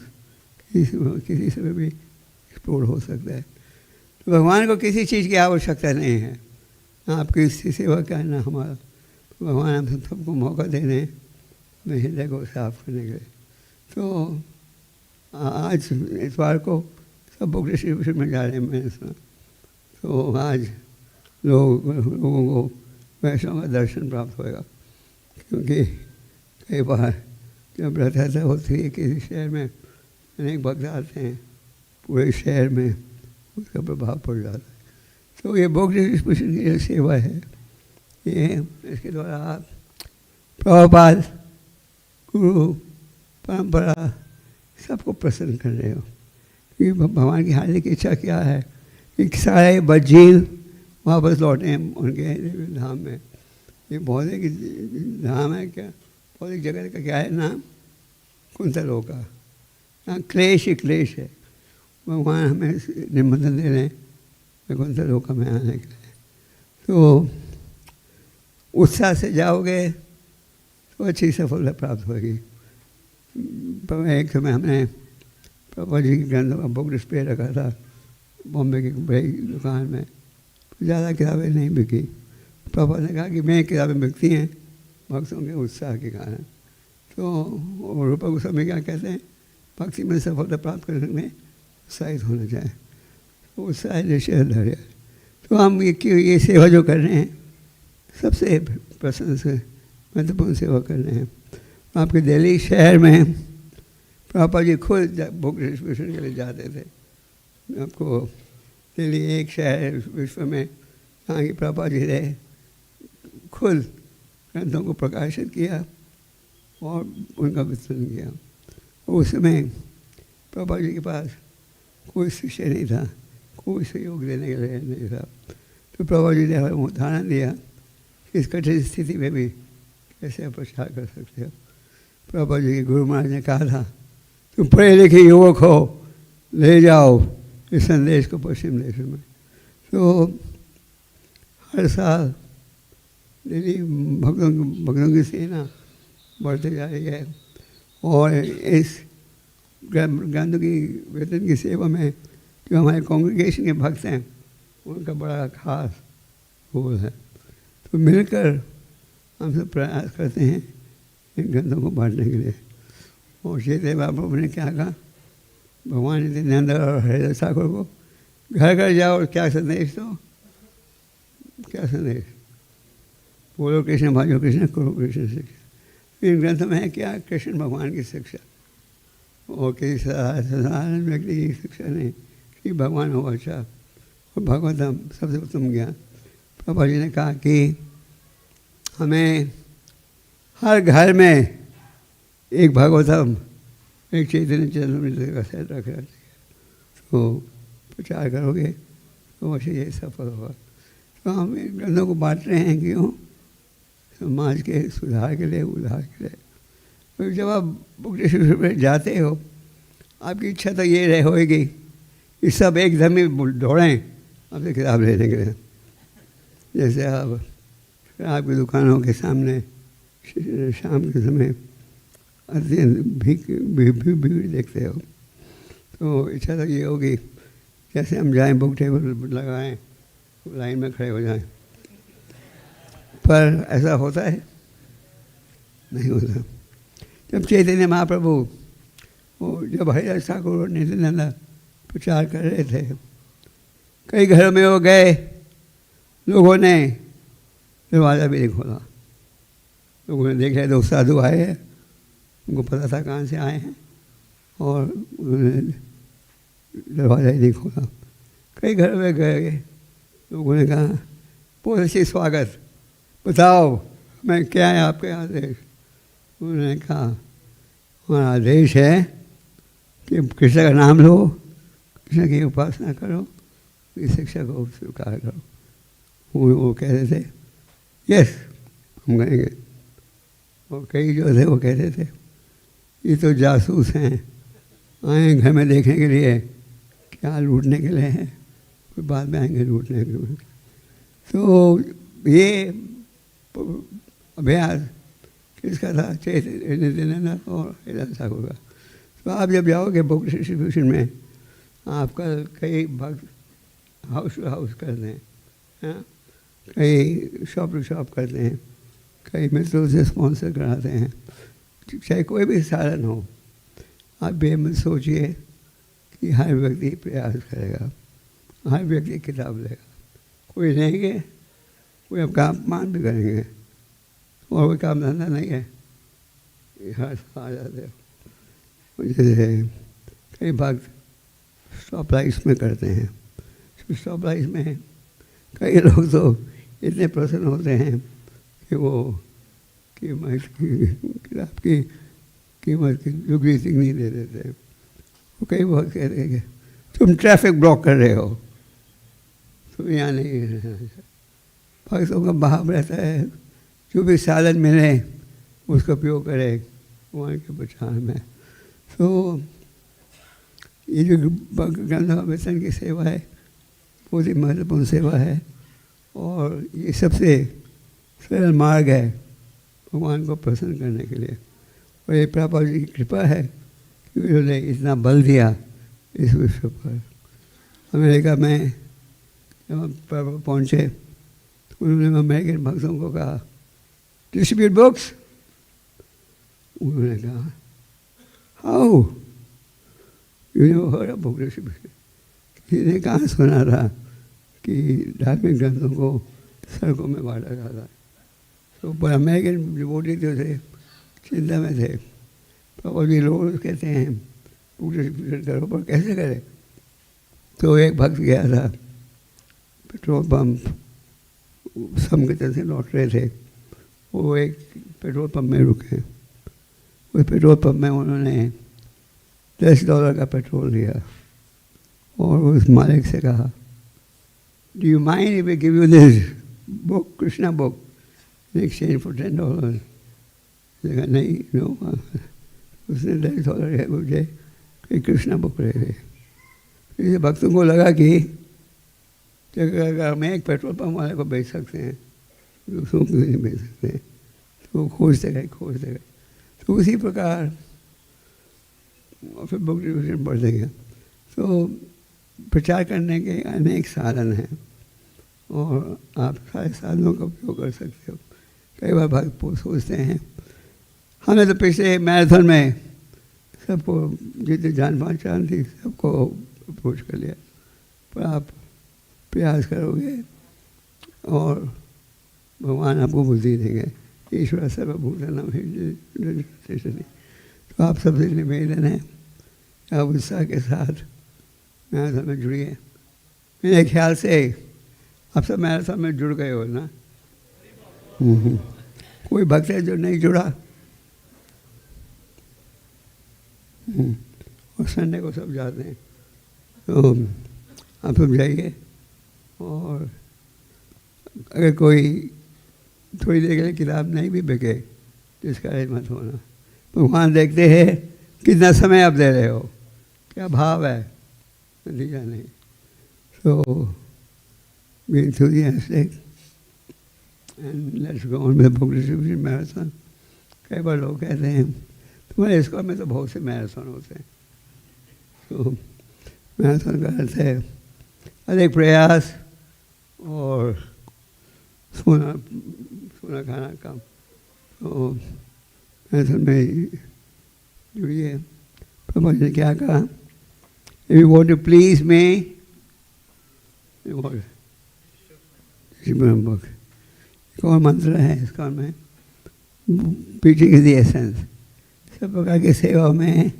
किसी समय भी एक्सप्लोड हो सकता है। तो भगवान को किसी चीज़ की आवश्यकता नहीं है, आपकी इसकी सेवा करना हमारा। भगवान हम सबको मौका दे रहे हैं अपने हृदय को साफ करने के लिए। तो आज इस बार को सब बुक डिस्ट्रीब्यूशन में जा रहे हैं मैंने सुना। तो आज लोगों को वैष्णव का दर्शन प्राप्त होएगा। क्योंकि कई बार जब रथयात्रा होती है किसी शहर में अनेक भक्त आते हैं, पूरे शहर में उसका प्रभाव पड़ जाता है। तो ये बुक डिस्ट्रीब्यूशन की जो सेवा है ये इसके द्वारा आप प्रभुपाद गुरु परंपरा सबको प्रसन्न कर रहे हो। कि भगवान की हार्दिक इच्छा क्या है कि सारे बजीव वापस लौटे उनके धाम में। ये भौतिक धाम है क्या? भौतिक जगत का क्या है नाम? कुंतलों का। यहाँ क्लेश ही क्लेश है। भगवान हमें निमंत्रण दे रहे हैं कुंतलों का में आने के लिए। तो उत्साह से जाओगे तो अच्छी सफलता प्राप्त होगी। एक समय हमने प्रभु जी के ग्रंथों का बुक डिस्प्ले रखा था बॉम्बे की बड़ी दुकान में, ज़्यादा किताबें नहीं बिकी। प्रभु ने कहा कि मैं किताबें बिकती हैं भक्तों के उत्साह के कारण। तो रूपा गोस्वामी क्या कहते हैं, भक्ति में सफलता प्राप्त करने में उत्साहित होना चाहिए। तो उत्साह निश्चय धैर्य। तो हम ये सेवा जो कर रहे हैं सबसे प्रसन्न से महत्वपूर्ण सेवा कर रहे हैं। आपके दिल्ली शहर में पापा जी खुद बुक डिस्ट्रीब्यूशन के लिए जाते थे। आपको दिल्ली एक शहर विश्व में जहाँ की पापा जी ने खुद ग्रंथों को प्रकाशित किया और उनका वितरण किया। उस समय पापा जी के पास कोई शिष्य नहीं था, कोई सहयोग देने के लिए नहीं था। तो पापा जी ने हमें उदाहरण दिया इस कठिन स्थिति में भी कैसे प्रचार कर सकते हो। प्रभु जी के गुरु महाराज ने कहा था तुम पढ़े लिखे युवक हो, ले जाओ इस संदेश को पश्चिम देशों में। तो हर साल दिल्ली भक्तों की सेना बढ़ते जा रही है और इस ग्रंथों की वेतन की सेवा में जो हमारे कांग्रेगेशन के भक्त हैं उनका बड़ा खास रोल है। तो मिलकर हम सब प्रयास करते हैं इन ग्रंथों को बांटने के लिए। और चैतन्य महाप्रभु ने क्या कहा, भगवान नित्यानंद और हरिदास ठाकुर को घर घर जाओ और क्या संदेश दो, क्या संदेश, बोलो कृष्ण भाइयों कृष्ण करो कृष्ण शिक्षा। इन ग्रंथों में है क्या, कृष्ण भगवान की शिक्षा और किसी साधारण व्यक्ति की शिक्षा नहीं कि भगवान हो अच्छा। और भागवतम सबसे उत्तम ज्ञान। प्रभु जी ने कहा कि हमें हर घर में एक भागवतम एक चैतन्य चरितामृत का सेट रखना चाहिए। तो प्रचार करोगे तो वैसे ये सफल होगा। तो हम इन ग्रंथों को बांट रहे हैं क्यों, समाज के सुधार के लिए, उद्धार के लिए। तो जब आप बुक डिस्ट्रीब्यूशन में जाते हो आपकी इच्छा तो ये रहे होगी कि सब एकदम ही दौड़ें आपसे किताब लेने के लिए। जैसे आप आपकी दुकानों के सामने शाम के समय अत्यंत भीड़ देखते हो तो इच्छा तो ये होगी जैसे हम जाएं बुक टेबल लगाएं लाइन में खड़े हो जाएं। पर ऐसा होता है नहीं होता। जब चैतन्य महाप्रभु जब हरिदास ठाकुर और नित्यानंद प्रचार कर रहे थे कई घरों में वो गए, लोगों ने दरवाज़ा भी नहीं खोला। लोगों ने देखा दो साधु आए हैं, उनको पता था कहाँ से आए हैं और उन्होंने दरवाज़ा ही नहीं खोला। कई घरों में गए, लोगों ने कहा बहुत अच्छी स्वागत, बताओ मैं क्या है आपके आदेश। उन्होंने कहा हमारा आदेश है कि कृष्ण का नाम लो, कृष्ण की उपासना करो, इस शिक्षा को स्वीकार करो। वो कहते थे यस हम कहेंगे। और कई जो थे वो कहते थे ये तो जासूस हैं, आए घर में देखने के लिए, क्या लूटने के लिए हैं, फिर बाद में आएंगे लूटने के लिए। तो ये अभ्यास किसका था, चैतन्य नित्यानंद और हरिदास ठाकुर का। तो आप जब जाओगे बुक डिस्ट्रीब्यूशन में आपका कई भक्त हाउस टू हाउस करते हैं, हाँ? कई शॉप टू शॉप करते हैं, कई मित्रों से स्पॉन्सर कराते हैं। चाहे कोई भी साधन हो, आप बेमत सोचिए कि हर व्यक्ति प्रयास करेगा, हर व्यक्ति किताब लेगा। कोई लेंगे, कोई आपका अपमान भी करेंगे और कोई काम धंधा नहीं है, हर आ जाते हो। जैसे कई भक्त स्टॉप लाइट्स में करते हैं, स्टॉप लाइट्स में कई लोग तो इतने प्रसन्न होते हैं कि वो कीमत किताब की कीमत की जुगती नहीं दे देते। वो कई बहुत कहते हैं कि तुम ट्रैफिक ब्लॉक कर रहे हो, तुम यहाँ नहीं रहना। भक्तों का भाव रहता है जो भी साधन मिले उसका उपयोग करें भगवान के प्रचार में। तो ये जो ग्रंथ वितरण की सेवा है बहुत ही महत्वपूर्ण सेवा है और ये सबसे सरल मार्ग है भगवान को प्रसन्न करने के लिए। और ये प्रभुपाद जी की कृपा है कि उन्होंने इतना बल दिया इस विश्व पर। अमेरिका में जब हम प्रभु पहुँचे तो उन्होंने अमेरिकन भक्तों को कहा डिस्ट्रीब्यूट बुक्स। उन्होंने कहा how you know heard of book distribution. किसी ने कहाँ सुना था कि धार्मिक ग्रंथों को सड़कों में बांटा जाता है। तो पर अमेरिकन डिवोटी जो थे चिंता में थे। प्रभु जी लोग कहते हैं बुक डिस्ट्रीब्यूशन करो, पर कैसे करें। तो एक भक्त गया था पेट्रोल पंप, समगतन से लौट रहे थे। वो एक पेट्रोल पंप में रुके। उस पेट्रोल पंप में उन्होंने $10 का पेट्रोल लिया और उस मालिक से कहा do you mind if we give you this book, Krishna book, in exchange for $10। कहा नहीं नो। उसने $10 मुझे कृष्णा बुक ले गए। इसे भक्तों को लगा कि अगर मैं एक पेट्रोल पंप वाले को बेच सकते हैं दूसरों को नहीं बेच सकते। तो खोजते गए। तो उसी प्रकार फिर बुक डिस्ट्रीब्यूशन बढ़ते गया। तो प्रचार करने के अनेक साधन हैं और आप सारे साधनों का उपयोग कर सकते हो। कई बार भक्त सोचते हैं हमने तो पिछले मैराथन में सबको जितने जान पहचान थी सबको अप्रोच कर लिया। पर आप प्रयास करोगे और भगवान आपको बुद्धि देंगे। ईश्वर सर्वभूतानां तिष्ठति। तो आप सबसे निवेदन है आप उत्साह के साथ मैराथन में जुड़िए। मेरे ख्याल से आप सब मैराथन में जुड़ गए हो ना। कोई भक्त है जो नहीं जुड़ा। और संडे को सब जाते हैं। तो आप सब जाइए। और अगर कोई थोड़ी देर के लिए किताब नहीं भी बिके तो इसका मत होना। भगवान देखते हैं कितना समय आप दे रहे हो, क्या भाव है, नतीजा नहीं। So be enthusiastic and let's go on with the book distribution marathon. कई बार लोग कहते हैं तुम्हारे ISKCON में तो बहुत से मैराथन होते हैं। तो मैराथन का अर्थ है अधिक प्रयास और सोना खाना कम। तो मैराथन में जुड़िए। प्रभु जी ने क्या कहा If you want to please me, what? एक और मंत्र है ISKCON में preaching is the essence। सब प्रकार की सेवा में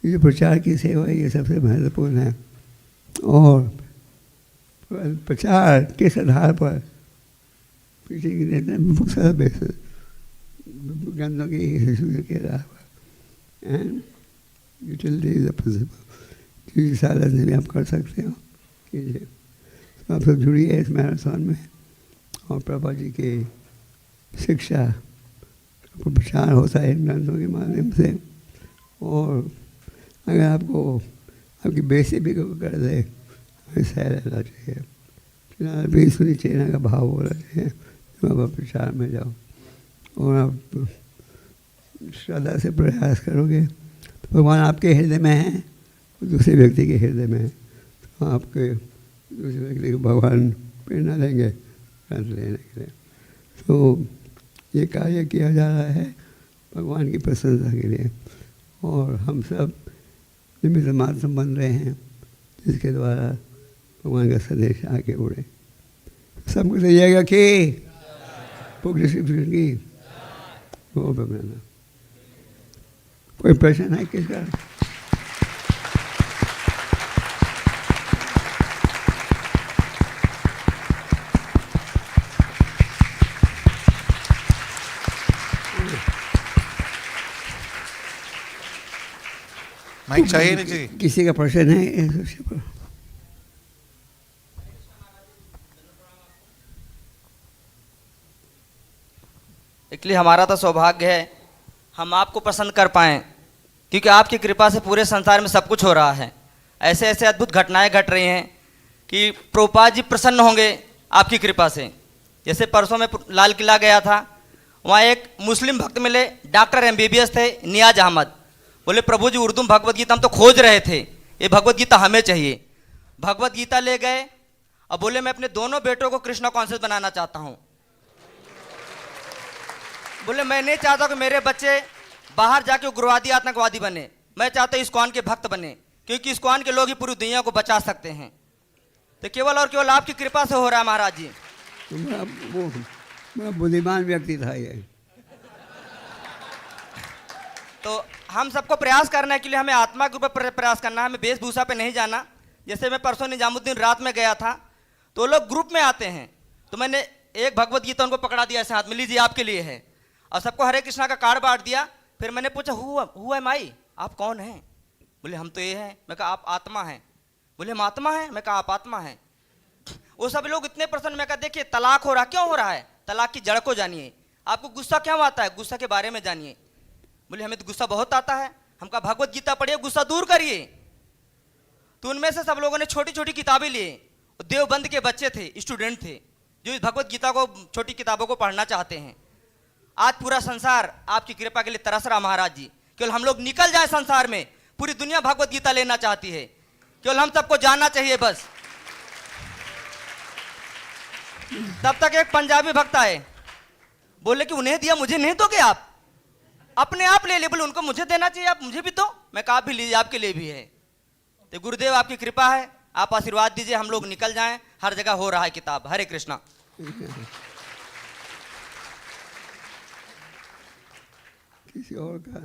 ये प्रचार की सेवा ये सबसे महत्वपूर्ण है। और प्रचार किस आधार पर preaching बेसिस ग्रंथों के आधार पर and utility is the principle. किसी साधन से भी आप कर सकते हो कीजिए। तो आप सब जुड़िए इस मैराथन में और प्रभु जी की शिक्षा प्रचार होता है ग्रंथों के माध्यम से। और अगर आपको आपकी बेइज्जती भी कर दे हमें सह रहना चाहिए। फिलहाल भी सुनी चेना का भाव होना चाहिए जब आप प्रचार में जाओ। और आप श्रद्धा से प्रयास करोगे तो भगवान आपके हृदय में है और दूसरे व्यक्ति के हृदय में है। तो आपके दूसरे व्यक्ति को भगवान प्रेरणा देंगे ग्रंथ लेने के लिए। तो ये कार्य किया जा रहा है भगवान की प्रशंसा के लिए। और हम सब निमित्त मात्र बन रहे हैं जिसके द्वारा भगवान का संदेश आगे उड़े। सबको सहिएगा कि बुक डिस्ट्रीब्यूशन की वो बनाना। कोई प्रश्न है किसका? माइक चाहिए नहीं चाहिए? किसी का प्रश्न है? इसलिए हमारा तो सौभाग्य है हम आपको पसंद कर पाएँ, क्योंकि आपकी कृपा से पूरे संसार में सब कुछ हो रहा है। ऐसे ऐसे अद्भुत घटनाएं घट रही हैं कि प्रभुपाद जी प्रसन्न होंगे, आपकी कृपा से। जैसे परसों में लाल किला गया था, वहाँ एक मुस्लिम भक्त मिले, डॉक्टर MBBS थे, नियाज अहमद। बोले प्रभु जी उर्दू भगवत गीता हम तो खोज रहे थे, ये भगवत गीता हमें चाहिए। भगवत गीता ले गए और बोले मैं अपने दोनों बेटों को कृष्णा कॉन्शियस बनाना चाहता हूँ। बोले मैं नहीं चाहता कि मेरे बच्चे बाहर जाके उग्रवादी आतंकवादी बने, मैं चाहता हूँ इस्कॉन के भक्त बने, क्योंकि इस्कॉन के लोग ही पूरी दुनिया को बचा सकते हैं। तो केवल और केवल आपकी कृपा से हो रहा है महाराज जी। तो बड़ा बुद्धिमान व्यक्ति था ये। तो हम सबको प्रयास करने के लिए हमें आत्मा के ऊपर प्रयास करना है, हमें वेशभूषा पे नहीं जाना। जैसे मैं परसों निजामुद्दीन रात में गया था, तो लोग ग्रुप में आते हैं, तो मैंने एक भगवत गीता उनको पकड़ा दिया ऐसे हाथ में, लीजिए आपके लिए है, और सबको हरे कृष्णा का कार्ड बांट दिया। फिर मैंने पूछा हु एम आई, आप कौन हैं? बोले हम तो ये हैं। मैं कहा आप आत्मा हैं? बोले हम आत्मा हैं। मैं कहा आप आत्मा हैं। वो सब लोग इतने प्रसन्न। मैं कहा देखिए तलाक हो रहा, क्यों हो रहा है? तलाक की जड़ को जानिए। आपको गुस्सा क्यों आता है? गुस्सा के बारे में जानिए। बोले हमें तो गुस्सा बहुत आता है। हम कहा भगवत गीता पढ़िए, गुस्सा दूर करिए। तो उनमें से सब लोगों ने छोटी छोटी किताबें लिए। देवबंद के बच्चे थे, स्टूडेंट थे, जो इस भगवत गीता को, छोटी किताबों को पढ़ना चाहते हैं। आज पूरा संसार आपकी कृपा के लिए तरस रहा महाराज जी। केवल हम लोग निकल जाए संसार में, पूरी दुनिया भगवत गीता लेना चाहती है, केवल हम सबको जानना चाहिए बस। तब तक एक पंजाबी भक्त आए, बोले कि उन्हें दिया मुझे नहीं दोगे आप? अपने आप ले ले। बोले उनको मुझे देना चाहिए, आप मुझे भी दो। मैं कहा आप भी लीजिए, आपके लिए भी है। तो गुरुदेव आपकी कृपा है, आप आशीर्वाद दीजिए, हम लोग निकल जाएं। हर जगह हो रहा है किताब। हरे कृष्णा। किसी और का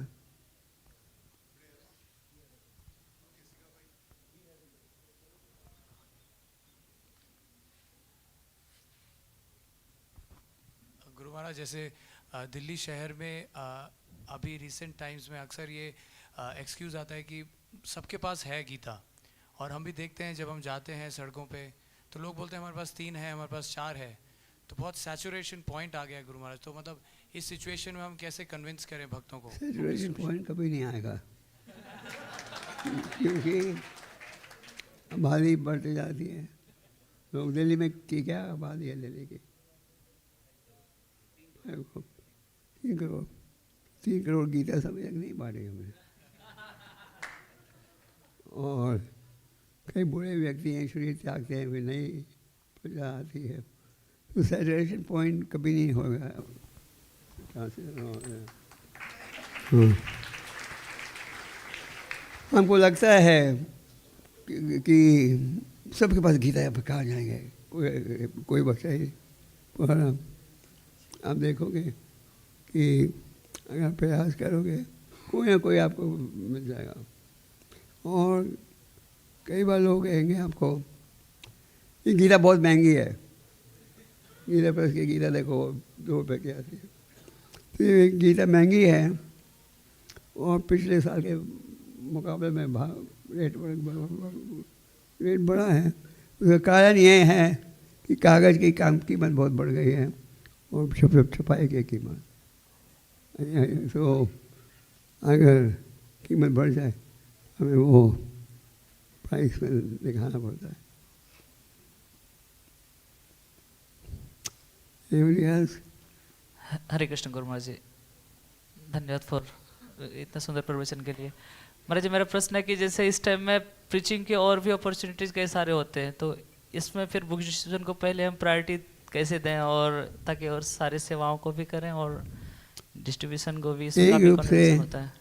गुरु महाराज, जैसे दिल्ली शहर में अभी रिसेंट टाइम्स में अक्सर ये एक्सक्यूज़ आता है कि सबके पास है गीता, और हम भी देखते हैं जब हम जाते हैं सड़कों पे तो लोग बोलते हैं हमारे पास 3 है, हमारे पास 4 है। तो बहुत सैचुरेशन पॉइंट आ गया है गुरु महाराज। तो मतलब इस सिचुएशन में हम कैसे कन्विंस करें भक्तों को? सैचुरेशन पॉइंट कभी नहीं आएगा, क्योंकि आबादी बढ़ती जाती है। लोग दिल्ली में की क्या आबादी है दिल्ली की? 3 करोड़ गीता समय तक नहीं बांटे हमने। और कई बुरे व्यक्ति हैं, शरीर त्यागते हैं, फिर नई प्रजा आती है। तो सैचुरेशन पॉइंट कभी नहीं होगा। हमको लगता है कि सबके पास गीता है, कहाँ जाएंगे, कोई बच्चा ही। और आप देखोगे कि अगर प्रयास करोगे कोई ना कोई आपको मिल जाएगा। और कई बार लोग कहेंगे आपको ये गीता बहुत महंगी है, गीता प्रेस की गीता देखो 2 रुपये की आती है। तो ये गीता महंगी है और पिछले साल के मुकाबले में रेट बढ़ा है। उसका कारण ये है कि कागज़ की कीमत बहुत बढ़ गई है और छपाई की कीमत। तो अगर कीमत बढ़ जाए हमें वो प्राइस में दिखाना पड़ता है। हरे कृष्ण गुरु महाराज जी, धन्यवाद फॉर इतना सुंदर प्रवचन के लिए। महाराज जी मेरा प्रश्न है कि जैसे इस टाइम में प्रीचिंग के और भी अपॉर्चुनिटीज़ कई सारे होते हैं, तो इसमें फिर बुक डिस्ट्रीब्यूशन को पहले हम प्रायोरिटी कैसे दें, और ताकि और सारी सेवाओं को भी करें और डिस्ट्रीब्यूशन को भी इसमें काफी कॉन्ट्रिब्यूशन होता है।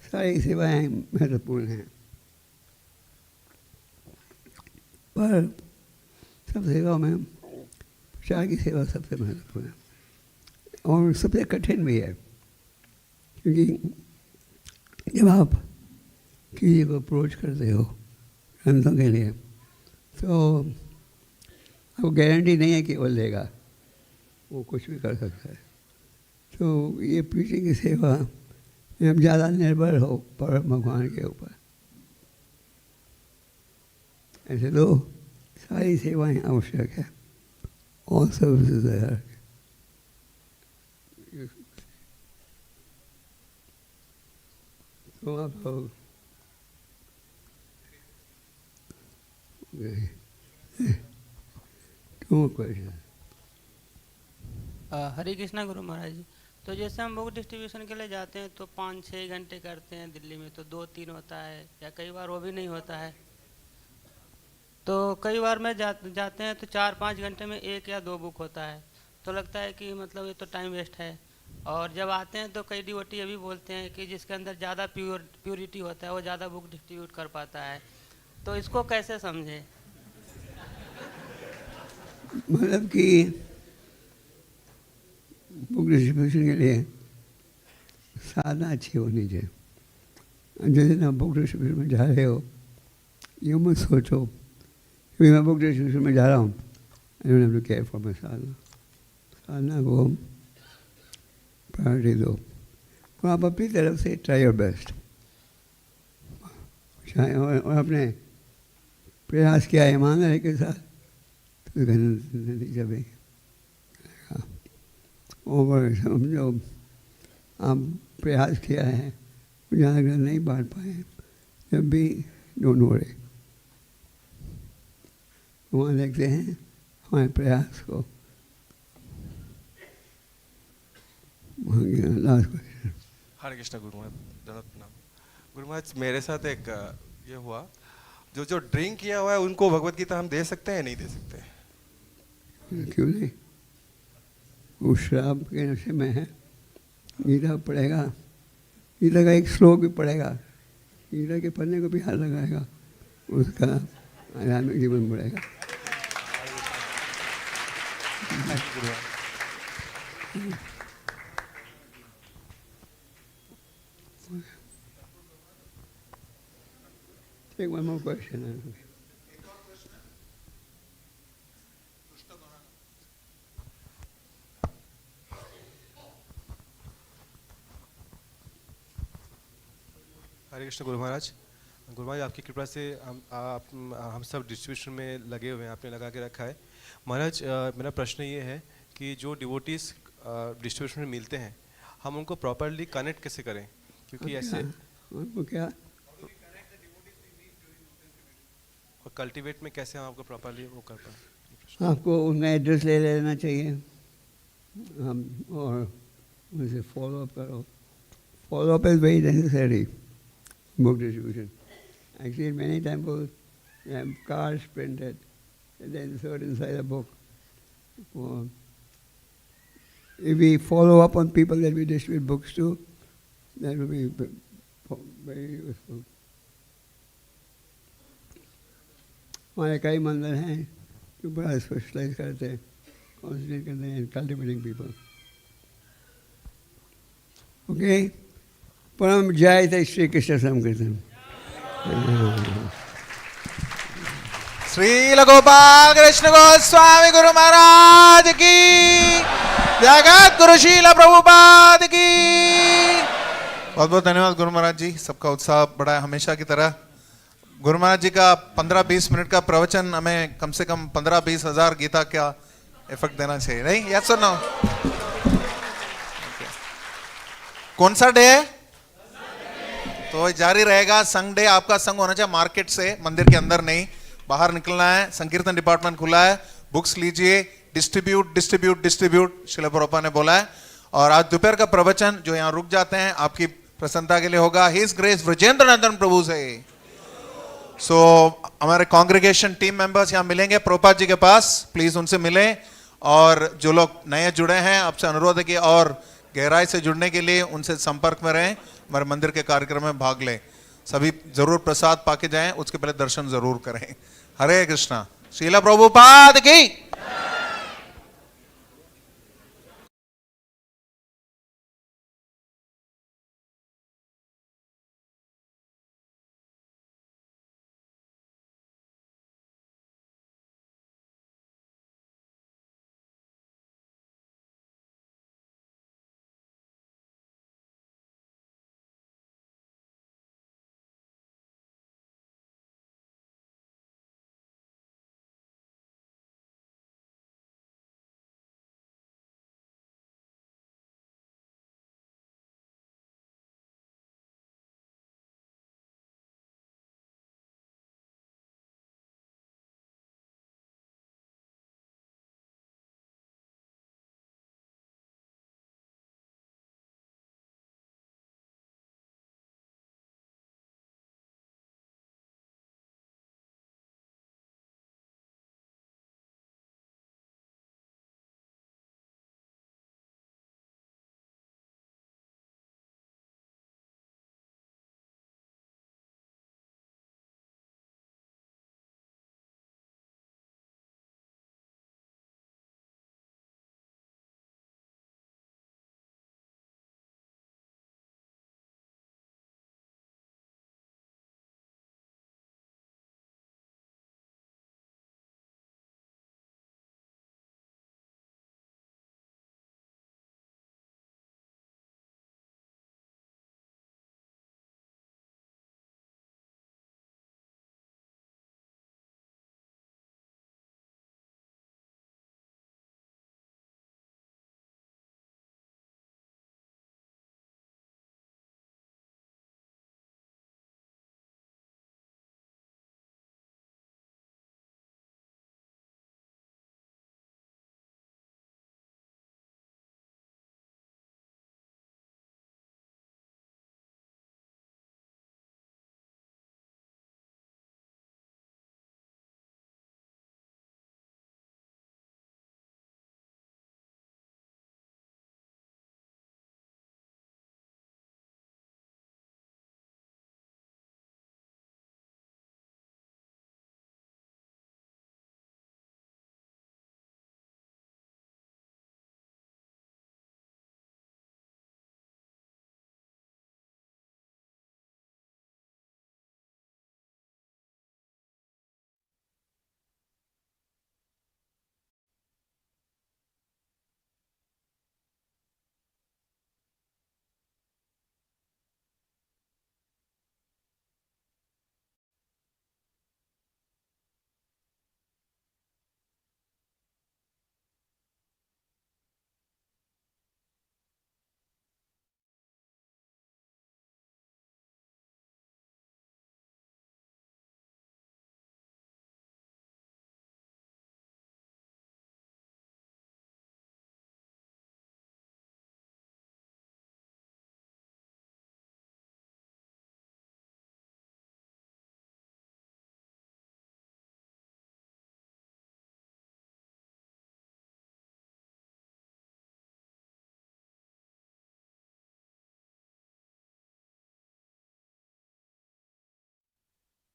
सारी सेवाएं महत्वपूर्ण हैं, पर सब सेवाओं में प्रचार की सेवा सबसे महत्वपूर्ण है और सबसे कठिन भी है। क्योंकि जब आप किसी को अप्रोच करते हो ग्रंथों के लिए, तो आपको गारंटी नहीं है कि वो लेगा, वो कुछ भी कर सकता है। तो ये प्रीचिंग की सेवा में हम ज़्यादा निर्भर हो पर भगवान के ऊपर। ऐसे तो सारी सेवाएं आवश्यक है, all services are तो आप तो No question. हरे कृष्णा गुरु महाराज जी। तो जैसे हम बुक डिस्ट्रीब्यूशन के लिए जाते हैं तो 5-6 घंटे करते हैं, दिल्ली में तो 2-3 होता है, या कई बार वो भी नहीं होता है। तो कई बार में जाते हैं तो 4-5 घंटे में 1 या 2 बुक होता है, तो लगता है कि मतलब ये तो टाइम वेस्ट है। और जब आते हैं तो कई डिवोटी ये भी बोलते हैं कि जिसके अंदर ज़्यादा प्योरिटी होता है वो ज़्यादा बुक डिस्ट्रीब्यूट कर पाता है, तो इसको कैसे समझे? मतलब कि बुक डिस्ट्रीब्यूशन के लिए साधना अच्छी होनी चाहिए। जिस दिन आप बुक डिस्ट्रीब्यूशन में जा रहे हो, यूँ मत सोचो कि मैं बुक डिस्ट्रीब्यूशन में जा रहा हूँ, I don't have to care for my साधना। साधना को प्रायोरिटी दो और आप अपनी तरफ से ट्राई योर बेस्ट, और अपने प्रयास किया ईमानदारी के साथ, तो नतीजा भी और समझो आप प्रयास किया है, जहाँ तक नहीं बांट पाए, जब भी डोंट वरी, वहाँ देखते हैं हमारे प्रयास को। Last question. हरे कृष्णा गुरु महाराज। गुरु महाराज, मेरे साथ एक ये हुआ, जो ड्रिंक किया हुआ है उनको भगवत गीता हम दे सकते हैं, नहीं दे सकते? क्यों नहीं? वो श्राप के नशे में है। गीता पढ़ेगा, गीता का एक श्लोक भी पढ़ेगा, गीता के पढ़ने को भी हाथ लगाएगा, उसका आध्यात्मिक जीवन बढ़ेगा। Take one more question. हरे कृष्ण गुरु महाराज। गुरु महाराज, आपकी कृपा से हम सब डिस्ट्रीब्यूशन में लगे हुए हैं, आपने लगा के रखा है। महाराज, मेरा प्रश्न ये है कि जो डिवोटीज डिस्ट्रीब्यूशन में मिलते हैं, हम उनको प्रॉपरली कनेक्ट कैसे करें? क्योंकि ऐसे उनको क्या और कल्टीवेट में कैसे हम आपको प्रॉपरली वो कर पाएँ? आपको उनका एड्रेस ले लेना चाहिए और उनसे फॉलो अप करो। Follow up is very necessary. Book distribution. Actually, in many temples, they have cards printed and then insert inside a book. If we follow up on people that we distribute books to, that will be very useful. हमारे कई मंदिर हैं जो बड़ा specialise करते हैं, concentrate करते हैं कल्टिवेटिंग पीपल। ओके, परम जय थे श्री कृष्ण संकीर्तन। श्रील गोपाल कृष्ण गोस्वामी गुरु महाराज की, जगत गुरु शील प्रभुपाद की। बहुत बहुत धन्यवाद गुरु महाराज जी, सबका उत्साह बढ़ा है हमेशा की तरह। गुरु महाराज जी का 15-20 मिनट का प्रवचन हमें कम से कम 15-20 हज़ार गीता का इफेक्ट देना चाहिए, नहीं? यस और नो? कौन सा डे है? तो जारी रहेगा संग डे। आपका संग होना चाहिए मार्केट से, मंदिर के अंदर नहीं, बाहर निकलना है। संकीर्तन डिपार्टमेंट खुला है, बुक्स लीजिए, distribute distribute distribute, Srila Prabhupada ने बोला है। और आज दोपहर का प्रवचन जो यहाँ रुक जाते हैं आपकी प्रसन्नता के लिए होगा हिज ग्रेस ब्रजेंद्र नंदन प्रभु से। सो हमारे कांग्रेगेशन टीम मेंबर्स यहाँ मिलेंगे प्रभुपाद जी के पास, प्लीज उनसे मिलें। और जो लोग नए जुड़े हैं, आपसे अनुरोध है कि और गहराई से जुड़ने के लिए उनसे संपर्क में रहें, हमारे मंदिर के कार्यक्रम में भाग लें। सभी जरूर प्रसाद पाके जाएं, उसके पहले दर्शन जरूर करें। हरे कृष्णा। श्रील प्रभुपाद की।